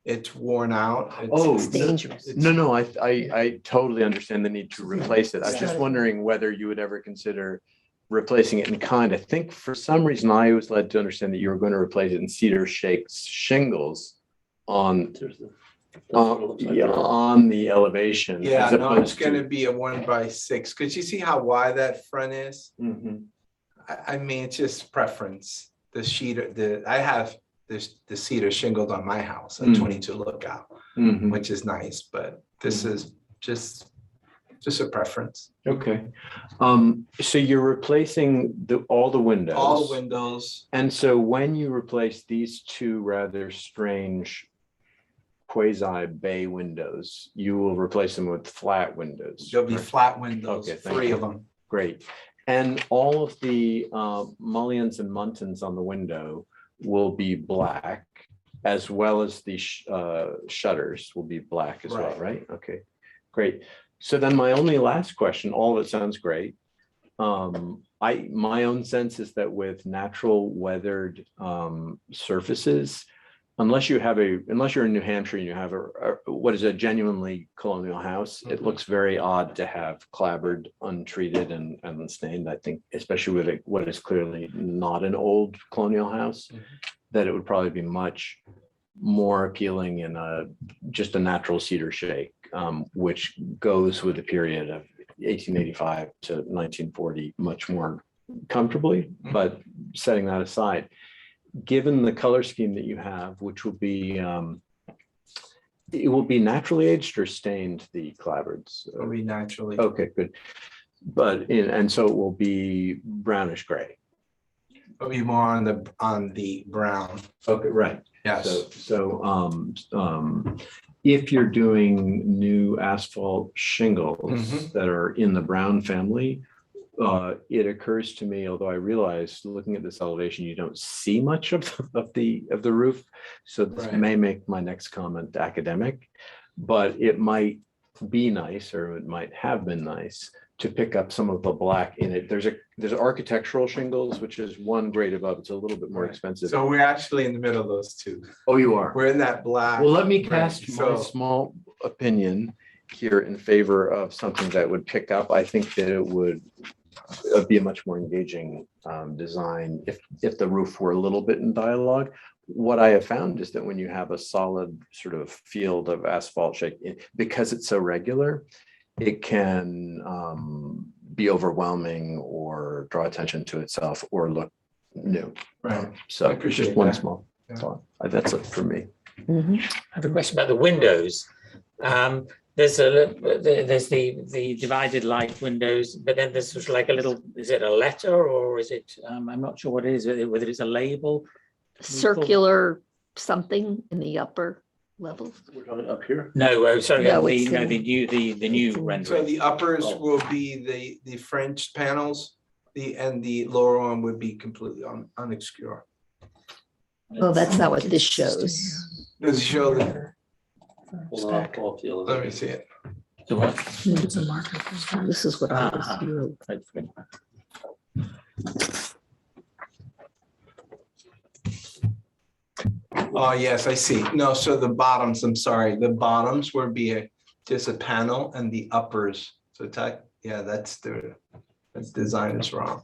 O: it's worn out.
H: Oh,
A: It's dangerous.
H: No, I totally understand the need to replace it. I was just wondering whether you would ever consider replacing it in kind. I think for some reason I was led to understand that you were going to replace it in cedar shake shingles on the elevation.
O: Yeah,
H: as
O: no, it's
H: opposed to-
O: gonna be a 1x6. Could you see how wide that front is?
H: Mhm.
O: I mean, it's just preference. I have the cedar shingled on my house, a
H: Mm.
O: 22 lookout,
H: Mhm.
O: which is nice, but this is just a preference.
H: Okay. So you're replacing all the windows.
O: All windows,
H: And so when you replace these two rather strange quasi bay windows, you will replace them with flat windows.
O: there'll be flat windows,
H: Okay, thank
O: 3
H: you.
O: of them.
H: Great. And all of the mullions and muntins on the window will be black, as well as the shutters will be black as well,
O: Right.
H: right? Okay, great. So then my only last question, all of it sounds great. My own sense is that with natural weathered surfaces, unless you're in New Hampshire and you have what is a genuinely colonial house, it looks very odd to have clapboard, untreated and unstained. I think, especially with what is clearly not an old colonial house, that it would probably be much more appealing in just a natural cedar shake, which goes with the period of 1885 to 1940 much more comfortably. But setting that aside, given the color scheme that you have, which will be it will be naturally aged or stained, the clapboards?
O: It'll be naturally.
H: Okay, good. And so it will be brownish gray.
O: It'll be more on the brown.
H: Okay, right.
O: Yes.
H: So if you're doing new asphalt shingles that are in the brown family, it occurs to me, although I realize looking at this elevation, you don't see much of the roof. So this may make my next comment academic, but it might be nice, or it might have been nice, to pick up some of the black in it. There's architectural shingles, which is one grade above. It's a little bit more expensive.
O: So we're actually in the middle of those two.
H: Oh, you are?
O: We're in that black.
H: Well, let me cast my
O: So
H: small opinion here in favor of something that would pick up. I think that it would be a much more engaging design if the roof were a little bit in dialogue. What I have found is that when you have a solid sort of field of asphalt shake, because it's so regular, it can be overwhelming or draw attention to itself or look new.
O: Right.
H: So
O: I
H: it's
O: appreciate
H: just one
O: that.
H: small thought. That's it for me.
G: I have a question about the windows. There's the divided light windows, but then there's sort of like a little, is it a letter or is it, I'm not sure what it is, whether it's a label.
A: Circular something in the upper levels.
B: We're talking up here?
G: No, sorry,
A: No,
G: the
A: it's
G: new
O: So
G: rendering.
O: the uppers
H: Oh.
O: will be the French panels, and the lower one would be completely unobscure.
A: Oh, that's not what this shows.
O: Does it show that?
B: Hold on, I'll pull up the
O: Let
B: elevator.
O: me see it.
G: So what?
A: This is what I was viewing.
O: Oh, yes, I see. No, so the bottoms, I'm sorry, the bottoms would be just a panel, and the uppers. So the design is wrong.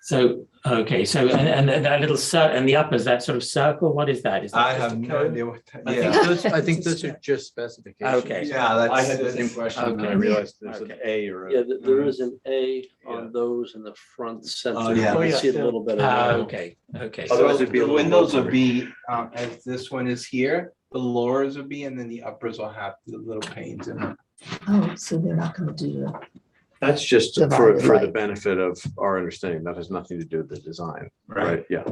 G: So, okay, so, and that little and the uppers, that sort of circle, what is that? Is that
O: I
G: just
O: have
G: a
O: no
G: code?
O: idea what that,
H: I think those are just specifications.
G: Okay.
O: Yeah, that's.
H: I had the same question, and then I
G: Okay.
H: realized there's an
G: Okay.
H: A or a.
B: Yeah, there is an A
H: Yeah.
B: on those in the front center.
O: Oh, yeah.
B: You can see a little bit of.
G: Okay, okay.
O: So
H: Otherwise it'd be a
O: the
H: little
O: windows will
H: lower.
O: be, as this one is here, the lowers will be, and then the uppers will have the little panes in it.
A: Oh, so they're not gonna do that.
H: That's just
A: Divided
H: for the
A: light.
H: benefit of our understanding. That has nothing to do with the design, right? Yeah.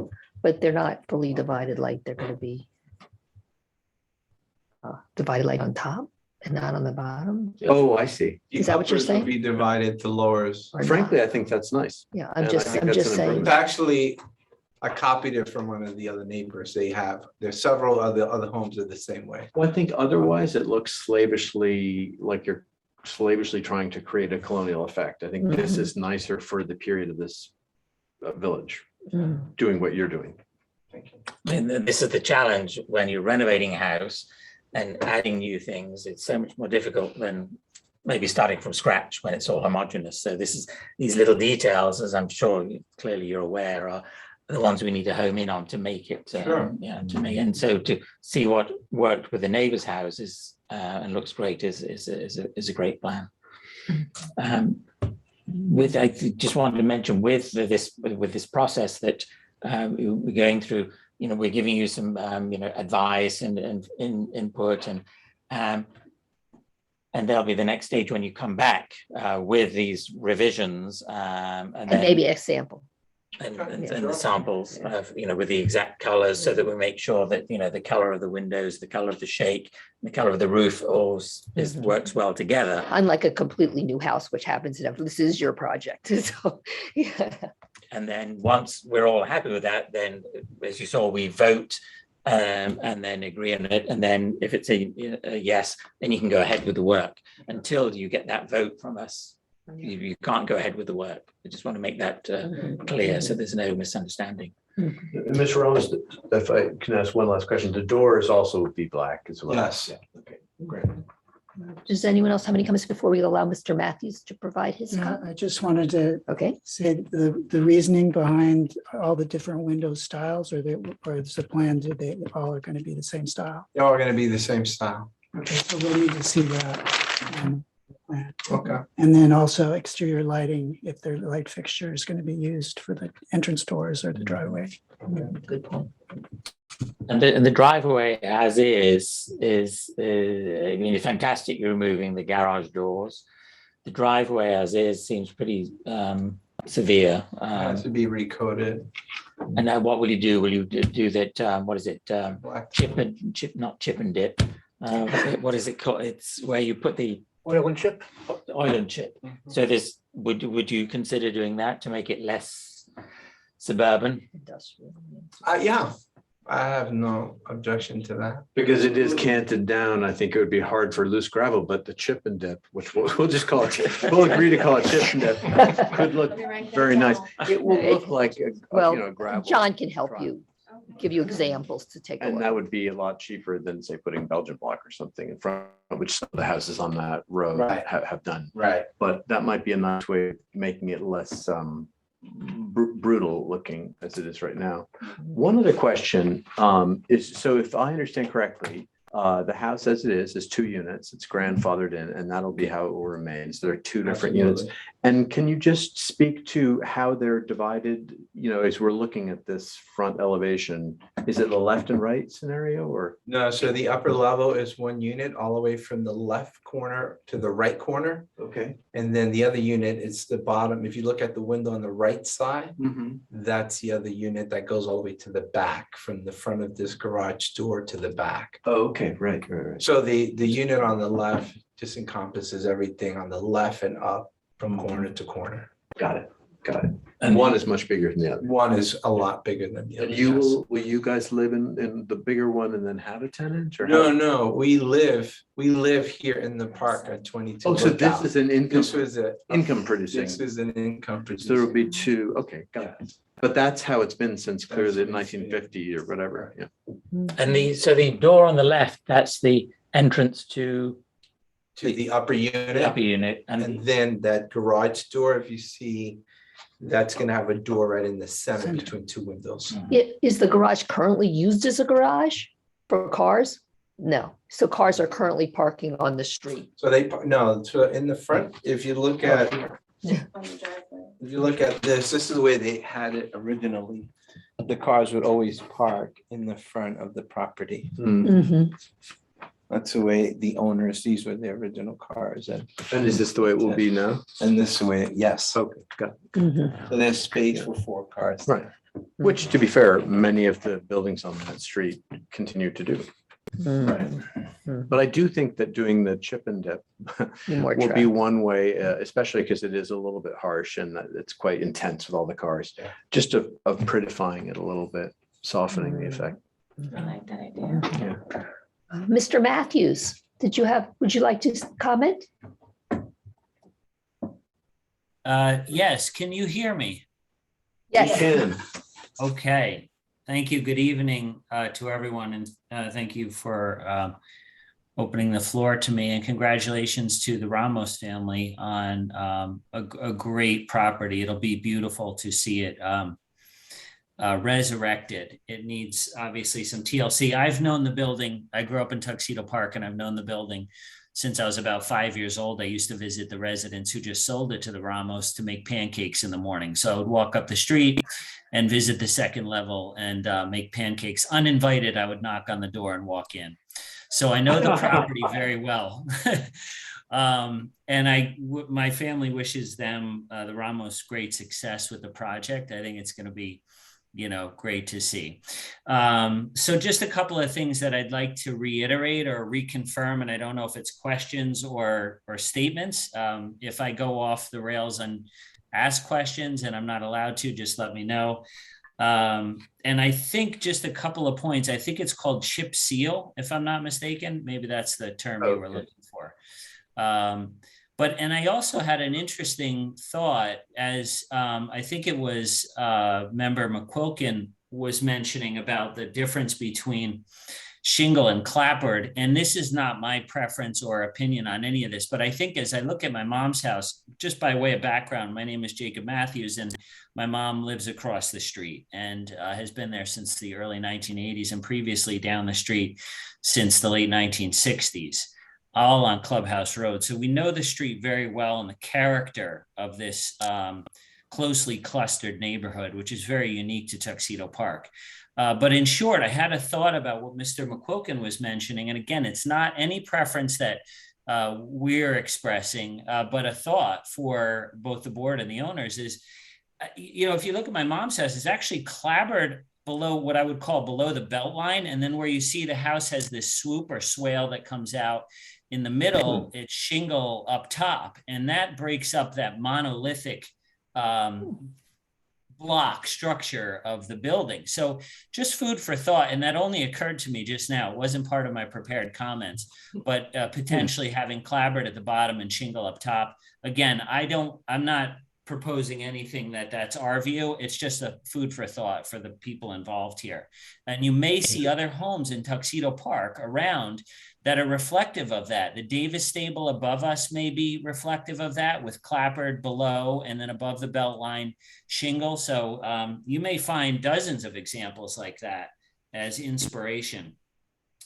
A: But they're not fully divided light. They're gonna be divided light on top and not on the bottom.
H: Oh, I see.
A: Is that what you're
O: Uppers will
A: saying?
O: Be divided to lowers.
A: Or not?
H: Frankly, I think that's nice.
A: Yeah,
H: and
A: I'm
H: I
A: just,
H: think
A: I'm
H: that's
A: just
H: an
A: saying.
O: It's actually, I copied it from one of the other neighbors. There's several other homes are the same way.
H: Well, I think otherwise it looks slavishly, like you're slavishly trying to create a colonial effect. I think this is nicer for the period of this village,
A: Mm.
H: doing what you're doing.
O: Thank you.
G: And this is the challenge when you're renovating a house and adding new things. It's so much more difficult than maybe starting from scratch when it's all homogeneous. So these little details, as I'm sure clearly you're aware, are the ones we need to home in on to make it.
O: Sure.
G: Yeah, to make, and so to see what worked with the neighbor's houses and looks great is a great plan. I just wanted to mention with this process that we're going through, we're giving you some advice and input, and there'll be the next stage when you come back with these revisions and
A: And
G: then
A: maybe a sample.
G: and
A: Yeah.
G: the samples of, with the exact colors, so that we make sure that, the color of the windows, the color of the shake, the color of the roof all works well together.
A: Unlike a completely new house, which happens, this is your project. So, yeah.
G: And then once we're all happy with that, then as you saw, we vote and then agree on it. And then if it's a yes, then you can go ahead with the work until you get that vote from us. you can't go ahead with the work. I just want to make that clear so there's no misunderstanding.
H: Mr. Ramos, if I can ask one last question, the doors also would be black as well?
O: Yes.
H: Yeah, okay, great.
A: Does anyone else have any comments before we allow Mr. Matthews to provide his
P: Yeah,
A: comment?
P: I just wanted to
A: Okay.
P: say the reasoning behind all the different window styles, or is the plan that they all are going to be the same style?
O: They're all gonna be the same style.
P: Okay, so we'll need to see that. Plan.
O: Okay.
P: And then also exterior lighting, if their light fixture is going to be used for the entrance doors or the driveway.
A: Good point.
G: And the driveway as is, I mean, it's fantastic you're removing the garage doors. The driveway as is seems pretty severe.
O: It has to be recoded.
G: And now what will you do? Will you do that, what is it?
O: Black.
G: Not chip and dip. What is it called? It's where you put the
H: Oil and chip?
G: oil and chip. So this, would you consider doing that to make it less suburban?
A: Industrial.
O: Yeah, I have no objection to that.
H: Because it is canted down, I think it would be hard for loose gravel, but the chip and dip, which we'll just call it, we'll agree to call it chip and dip, could look very nice. It will look like a,
A: Well,
H: gravel.
A: John can help
H: truck.
A: you, give you examples to take a
H: And that
A: look.
H: would be a lot cheaper than, say, putting Belgian block or something in front, which some of the houses on that road
O: Right.
H: have done.
O: Right.
H: But that might be a nice way of making it less brutal looking as it is right now. One other question is, so if I understand correctly, the house as it is 2 units, it's grandfathered in, and that'll be how it will remain. So there are 2 different units.
O: Absolutely.
H: And can you just speak to how they're divided, as we're looking at this front elevation? Is it the left and right scenario or?
O: No, so the upper level is 1 unit all the way from the left corner to the right corner.
H: Okay.
O: And then the other unit is the bottom. If you look at the window on the right side, that's the other unit that goes all the way to the back, from the front of this garage door to the back.
H: Oh, okay, right.
O: So the unit on the left just encompasses everything on the left and up from corner to corner.
H: Got it. And one is much bigger than the other.
O: One is a lot bigger than the other.
H: And you
O: yes.
H: will you guys live in the bigger one and then have a tenant or?
O: No, we live here in the park at 22.
H: Oh, so this
O: Lookout.
H: is an income,
O: This was a.
H: income producing.
O: This is an income
H: So there will
O: producing.
H: be 2, okay, got it. But that's how it's been since clearly 1950 or whatever, yeah.
G: And the door on the left, that's the entrance to
O: the upper unit.
G: And
O: And then that garage door, if you see, that's gonna have a door right in the center between 2 windows.
A: Is the garage currently used as a garage for cars? No. So cars are currently parking on the street.
O: So no, so in the front, if you look at, this is the way they had it originally. The cars would always park in the front of the property.
A: Mhm.
O: That's the way the owners, these were the original cars. And
H: is this the way it will be now?
O: And this is the way, yes.
H: Okay, got it.
A: Mhm.
O: So there's space for 4 cars.
H: Right. Which, to be fair, many of the buildings on that street continue to do. Right. But I do think that doing the chip and dip
A: More
H: will be
A: traffic.
H: one way, especially because it is a little bit harsh and that it's quite intense with all the cars. Just of prettifying it a little bit, softening the effect.
G: I like that idea.
H: Yeah.
A: Mr. Matthews, would you like to comment?
M: Yes, can you hear me?
A: Yes.
M: Okay, thank you. Good evening to everyone, and thank you for opening the floor to me, and congratulations to the Ramos family on a great property. It'll be beautiful to see it resurrected. It needs obviously some TLC. I've known the building. I grew up in Tuxedo Park, and I've known the building since I was about 5 years old. I used to visit the residents who just sold it to the Ramos to make pancakes in the morning. So I would walk up the street and visit the second level and make pancakes. Uninvited, I would knock on the door and walk in. So I know the property very well. And my family wishes them, the Ramos, great success with the project. I think it's going to be great to see. So just a couple of things that I'd like to reiterate or reconfirm, and I don't know if it's questions or statements. If I go off the rails and ask questions and I'm not allowed to, just let me know. And I think just a couple of points. I think it's called chip seal, if I'm not mistaken. Maybe that's the term you were looking for. And I also had an interesting thought as I think it was member McQuilkin was mentioning about the difference between shingle and clapboard. And this is not my preference or opinion on any of this, but I think as I look at my mom's house, just by way of background, my name is Jacob Matthews, and my mom lives across the street and has been there since the early 1980s and previously down the street since the late 1960s, all on Clubhouse Road. So we know the street very well and the character of this closely clustered neighborhood, which is very unique to Tuxedo Park. But in short, I had a thought about what Mr. McQuilkin was mentioning. And again, it's not any preference that we're expressing, but a thought for both the board and the owners is, if you look at my mom's house, it's actually clapboard below what I would call below the belt line. And then where you see the house has this swoop or swale that comes out in the middle, it's shingle up top. And that breaks up that monolithic block structure of the building. So just food for thought. And that only occurred to me just now. It wasn't part of my prepared comments, but potentially having clapboard at the bottom and shingle up top. Again, I'm not proposing anything that's our view. It's just a food for thought for the people involved here. And you may see other homes in Tuxedo Park around that are reflective of that. The Davis stable above us may be reflective of that with clapboard below and then above the belt line shingle. So you may find dozens of examples like that as inspiration.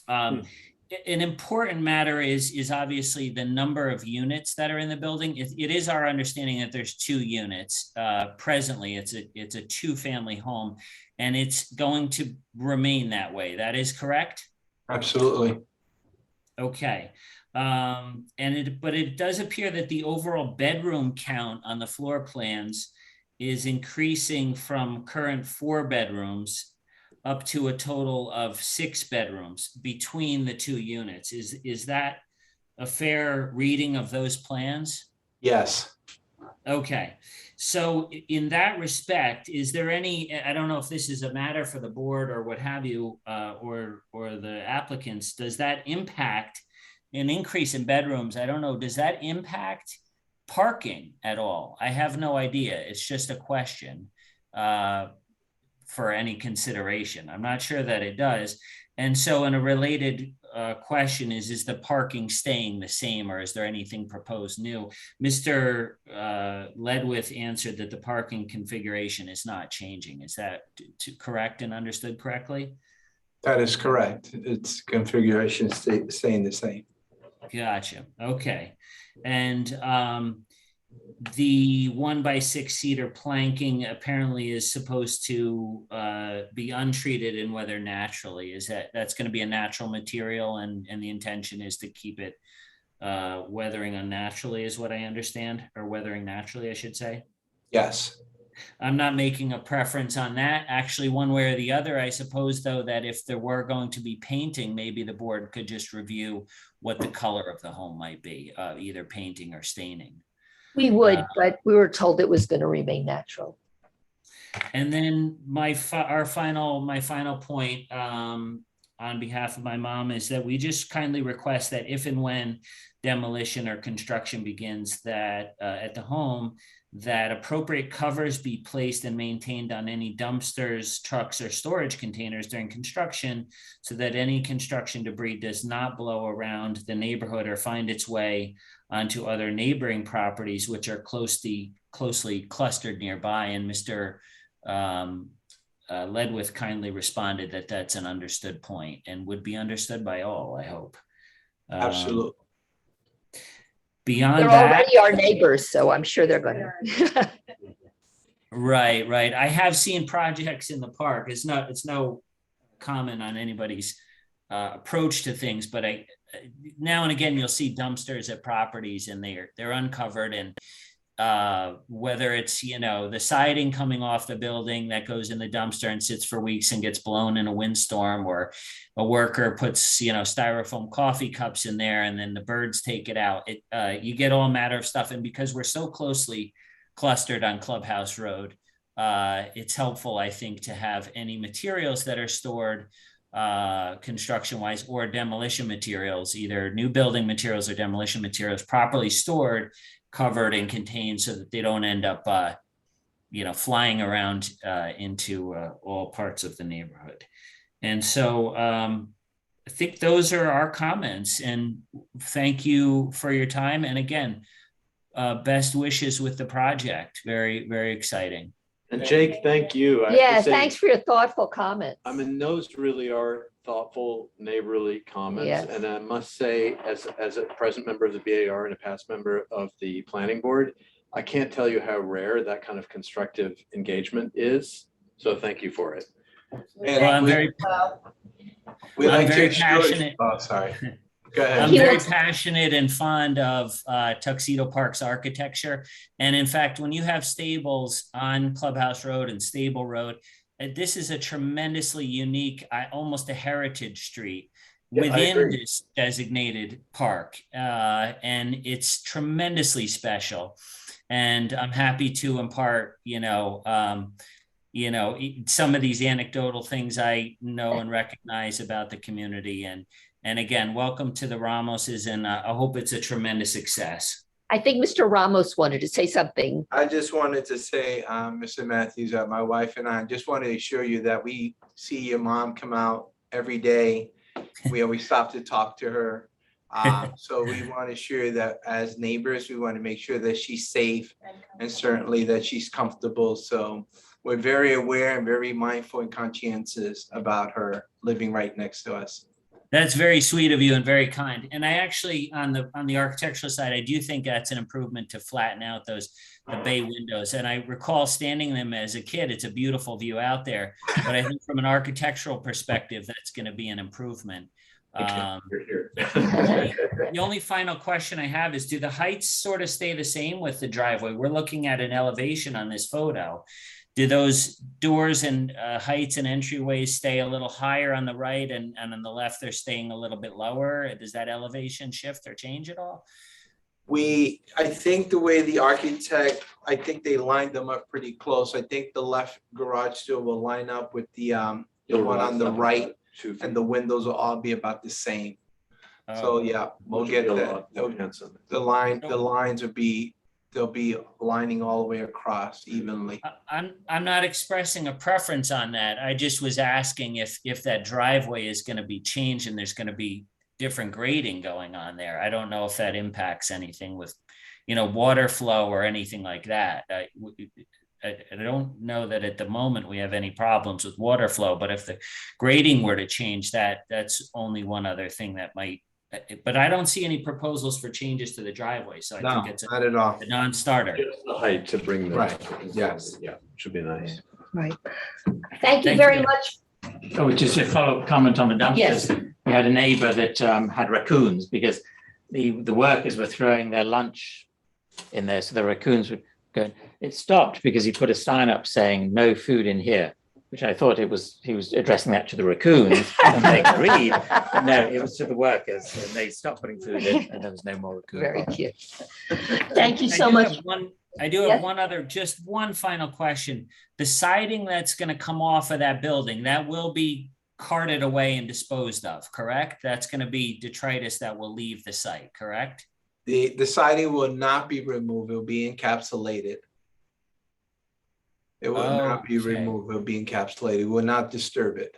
M: An important matter is obviously the number of units that are in the building. It is our understanding that there's 2 units. Presently, it's a 2-family home, and it's going to remain that way. That is correct?
O: Absolutely.
M: Okay. But it does appear that the overall bedroom count on the floor plans is increasing from current 4 bedrooms up to a total of 6 bedrooms between the 2 units. Is that a fair reading of those plans?
O: Yes.
M: Okay. So in that respect, is there any, I don't know if this is a matter for the board or what have you, or the applicants, does that impact an increase in bedrooms? I don't know. Does that impact parking at all? I have no idea. It's just a question for any consideration. I'm not sure that it does. And so in a related question is the parking staying the same, or is there anything proposed new? Mr. Ledwith answered that the parking configuration is not changing. Is that correct and understood correctly?
O: That is correct. Its configuration staying the same.
M: Gotcha. Okay. And the 1x6 cedar planking apparently is supposed to be untreated and weather naturally. That's going to be a natural material, and the intention is to keep it weathering unnaturally, is what I understand, or weathering naturally, I should say.
O: Yes.
M: I'm not making a preference on that, actually, one way or the other. I suppose, though, that if there were going to be painting, maybe the board could just review what the color of the home might be, either painting or staining.
A: We would, but we were told it was going to remain natural.
M: And then my final point on behalf of my mom is that we just kindly request that if and when demolition or construction begins, that at the home, that appropriate covers be placed and maintained on any dumpsters, trucks, or storage containers during construction, so that any construction debris does not blow around the neighborhood or find its way onto other neighboring properties, which are closely clustered nearby. And Mr. Ledwith kindly responded that that's an understood point and would be understood by all, I hope.
O: Absolutely.
M: Beyond
A: they're
M: that,
A: already our neighbors, so I'm sure they're going to.
M: Right. I have seen projects in the park. It's no comment on anybody's approach to things, but now and again you'll see dumpsters at properties, and they're uncovered, and whether it's the siding coming off the building that goes in the dumpster and sits for weeks and gets blown in a windstorm, or a worker puts styrofoam coffee cups in there and then the birds take it out. You get all matter of stuff, and because we're so closely clustered on Clubhouse Road, it's helpful, I think, to have any materials that are stored construction wise or demolition materials, either new building materials or demolition materials, properly stored, covered and contained so that they don't end up flying around into all parts of the neighborhood. And so I think those are our comments, and thank you for your time. And again, best wishes with the project. Very, very exciting.
H: And Jake, thank you. I have to
A: Yeah,
H: say,
A: thanks for your thoughtful comments.
H: I mean, those really are thoughtful, neighborly comments.
A: Yes.
H: And I must say, as a present member of the BAR and a past member of the planning board, I can't tell you how rare that kind of constructive engagement is. So thank you for it.
O: And
M: Well, I'm very
O: passionate. Oh, sorry. Go ahead.
M: I'm very passionate and fond of Tuxedo Park's architecture. And in fact, when you have stables on Clubhouse Road and Stable Road, this is a tremendously unique, almost a heritage street within this designated park. And it's tremendously special. And I'm happy to impart, some of these anecdotal things I know and recognize about the community. And again, welcome to the Ramoses, and I hope it's a tremendous success.
A: I think Mr. Ramos wanted to say something.
O: I just wanted to say, Mr. Matthews, that my wife and I just want to assure you that we see your mom come out every day. We always stop to talk to her. So we want to assure that as neighbors, we want to make sure that she's safe and certainly that she's comfortable. So we're very aware and very mindful and conscientious about her living right next to us.
M: That's very sweet of you and very kind. And I actually, on the architectural side, I do think that's an improvement to flatten out the bay windows. And I recall standing them as a kid. It's a beautiful view out there. But I think from an architectural perspective, that's going to be an improvement. The only final question I have is, do the heights sort of stay the same with the driveway? We're looking at an elevation on this photo. Do those doors and heights and entryways stay a little higher on the right, and on the left they're staying a little bit lower? Does that elevation shift or change at all?
O: I think the way the architect, I think they lined them up pretty close. I think the left garage door will line up with the one on the right, and the windows will all be about the same. So yeah, we'll get that. The lines will be, they'll be lining all the way across evenly.
M: I'm not expressing a preference on that. I just was asking if that driveway is going to be changed and there's going to be different grading going on there. I don't know if that impacts anything with, water flow or anything like that. I don't know that at the moment we have any problems with water flow, but if the grading were to change, that's only one other thing that might. But I don't see any proposals for changes to the driveway, so I think it's
O: not at all
M: a non-starter.
H: Just the height to bring the
O: right. Yes,
H: yeah, should be nice.
A: Right. Thank you very much.
G: Oh, just a follow-up comment on the dumpsters.
A: Yes.
G: We had a neighbor that had raccoons because the workers were throwing their lunch in there, so the raccoons would go. It stopped because he put a sign up saying "No food in here," which I thought he was addressing that to the raccoons, and they agreed. But no, it was to the workers, and they stopped putting food in, and there was no more raccoons.
A: Very cute. Thank you so much.
M: I do have one final question. The siding that's going to come off of that building, that will be carted away and disposed of, correct? That's going to be detritus that will leave the site, correct?
O: The siding will not be removed. It will be encapsulated. It will not be removed. It will be encapsulated. It will not disturb it.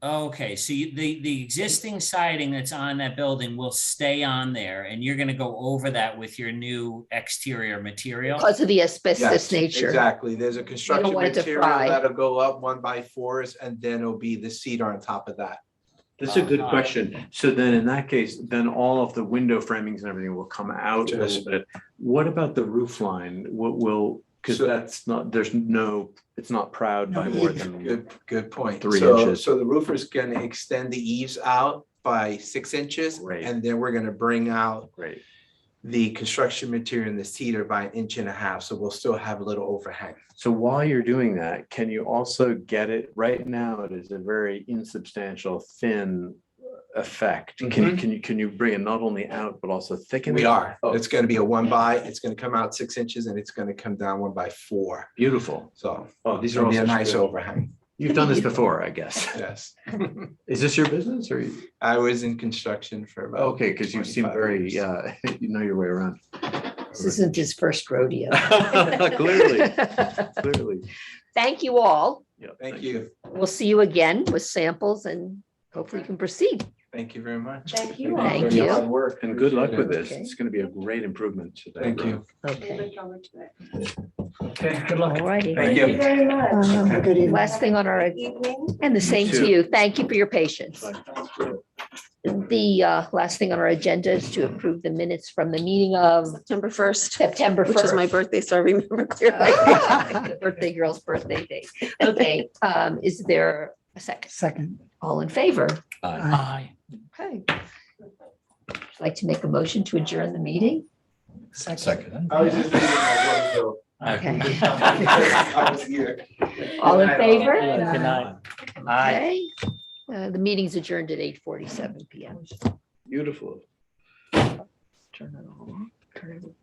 M: Okay, so the existing siding that's on that building will stay on there, and you're going to go over that with your new exterior material?
A: Because of the asbestos nature.
O: Exactly. There's a construction
A: want it to
O: material
A: fry.
O: that'll go up 1x4s, and then it'll be the cedar on top of that.
H: That's a good question. So then in that case, then all of the window framings and everything will come out a little bit. What about the roof line? What will, because it's not proud by more than
O: Good point.
H: 3 inches.
O: So the roofer is going to extend the eaves out by 6 inches, and then we're going to bring out the construction material and the cedar by 1.5 inches. So we'll still have a little overhang.
H: So while you're doing that, can you also get it, right now it is a very insubstantial, thin effect. Can you bring it not only out, but also thicken it?
O: We are. It's going to be a 1x. It's going to come out 6 inches, and it's going to come down 1x4.
H: Beautiful.
O: So
H: these
O: it'll
H: are
O: be a
H: also
O: nice overhang.
H: You've done this before, I guess.
O: Yes.
H: Is this your business or?
O: I was in construction for about.
H: Okay, because you seem
O: 25
H: very,
O: years.
H: you know your way around.
A: This isn't his first rodeo.
H: Clearly, clearly.
A: Thank you all.
H: Yeah,
O: Thank you.
A: We'll see you again with samples and hopefully you can proceed.
O: Thank you very much.
E: Thank you.
A: Thank
H: For your
A: you.
H: hard work and good luck with this.
A: Okay.
H: It's going to be a great improvement to that.
O: Thank
H: road.
O: you.
A: Okay,
M: Okay, good luck.
A: all righty.
O: Thank you.
E: Very much.
P: Good evening.
A: Last thing on our,
E: Evening.
A: and the same to
H: too.
A: you. Thank you for your patience. The last thing on our agenda is to approve the minutes from the meeting of
E: September 1st,
A: September 1st.
E: which is my birthday, so I remember clearly.
A: The birthday girl's birthday date. Okay, is there a second?
P: Second.
A: All in favor?
G: Aye.
A: Okay. Would you like to make a motion to adjourn the meeting?
O: I was just reading my word,
A: Okay.
O: so I was here.
A: All in favor?
G: Good night. Aye.
A: Okay. The meeting's adjourned at 8:47 PM.
B: Beautiful.
A: Turn it on. Turn it on.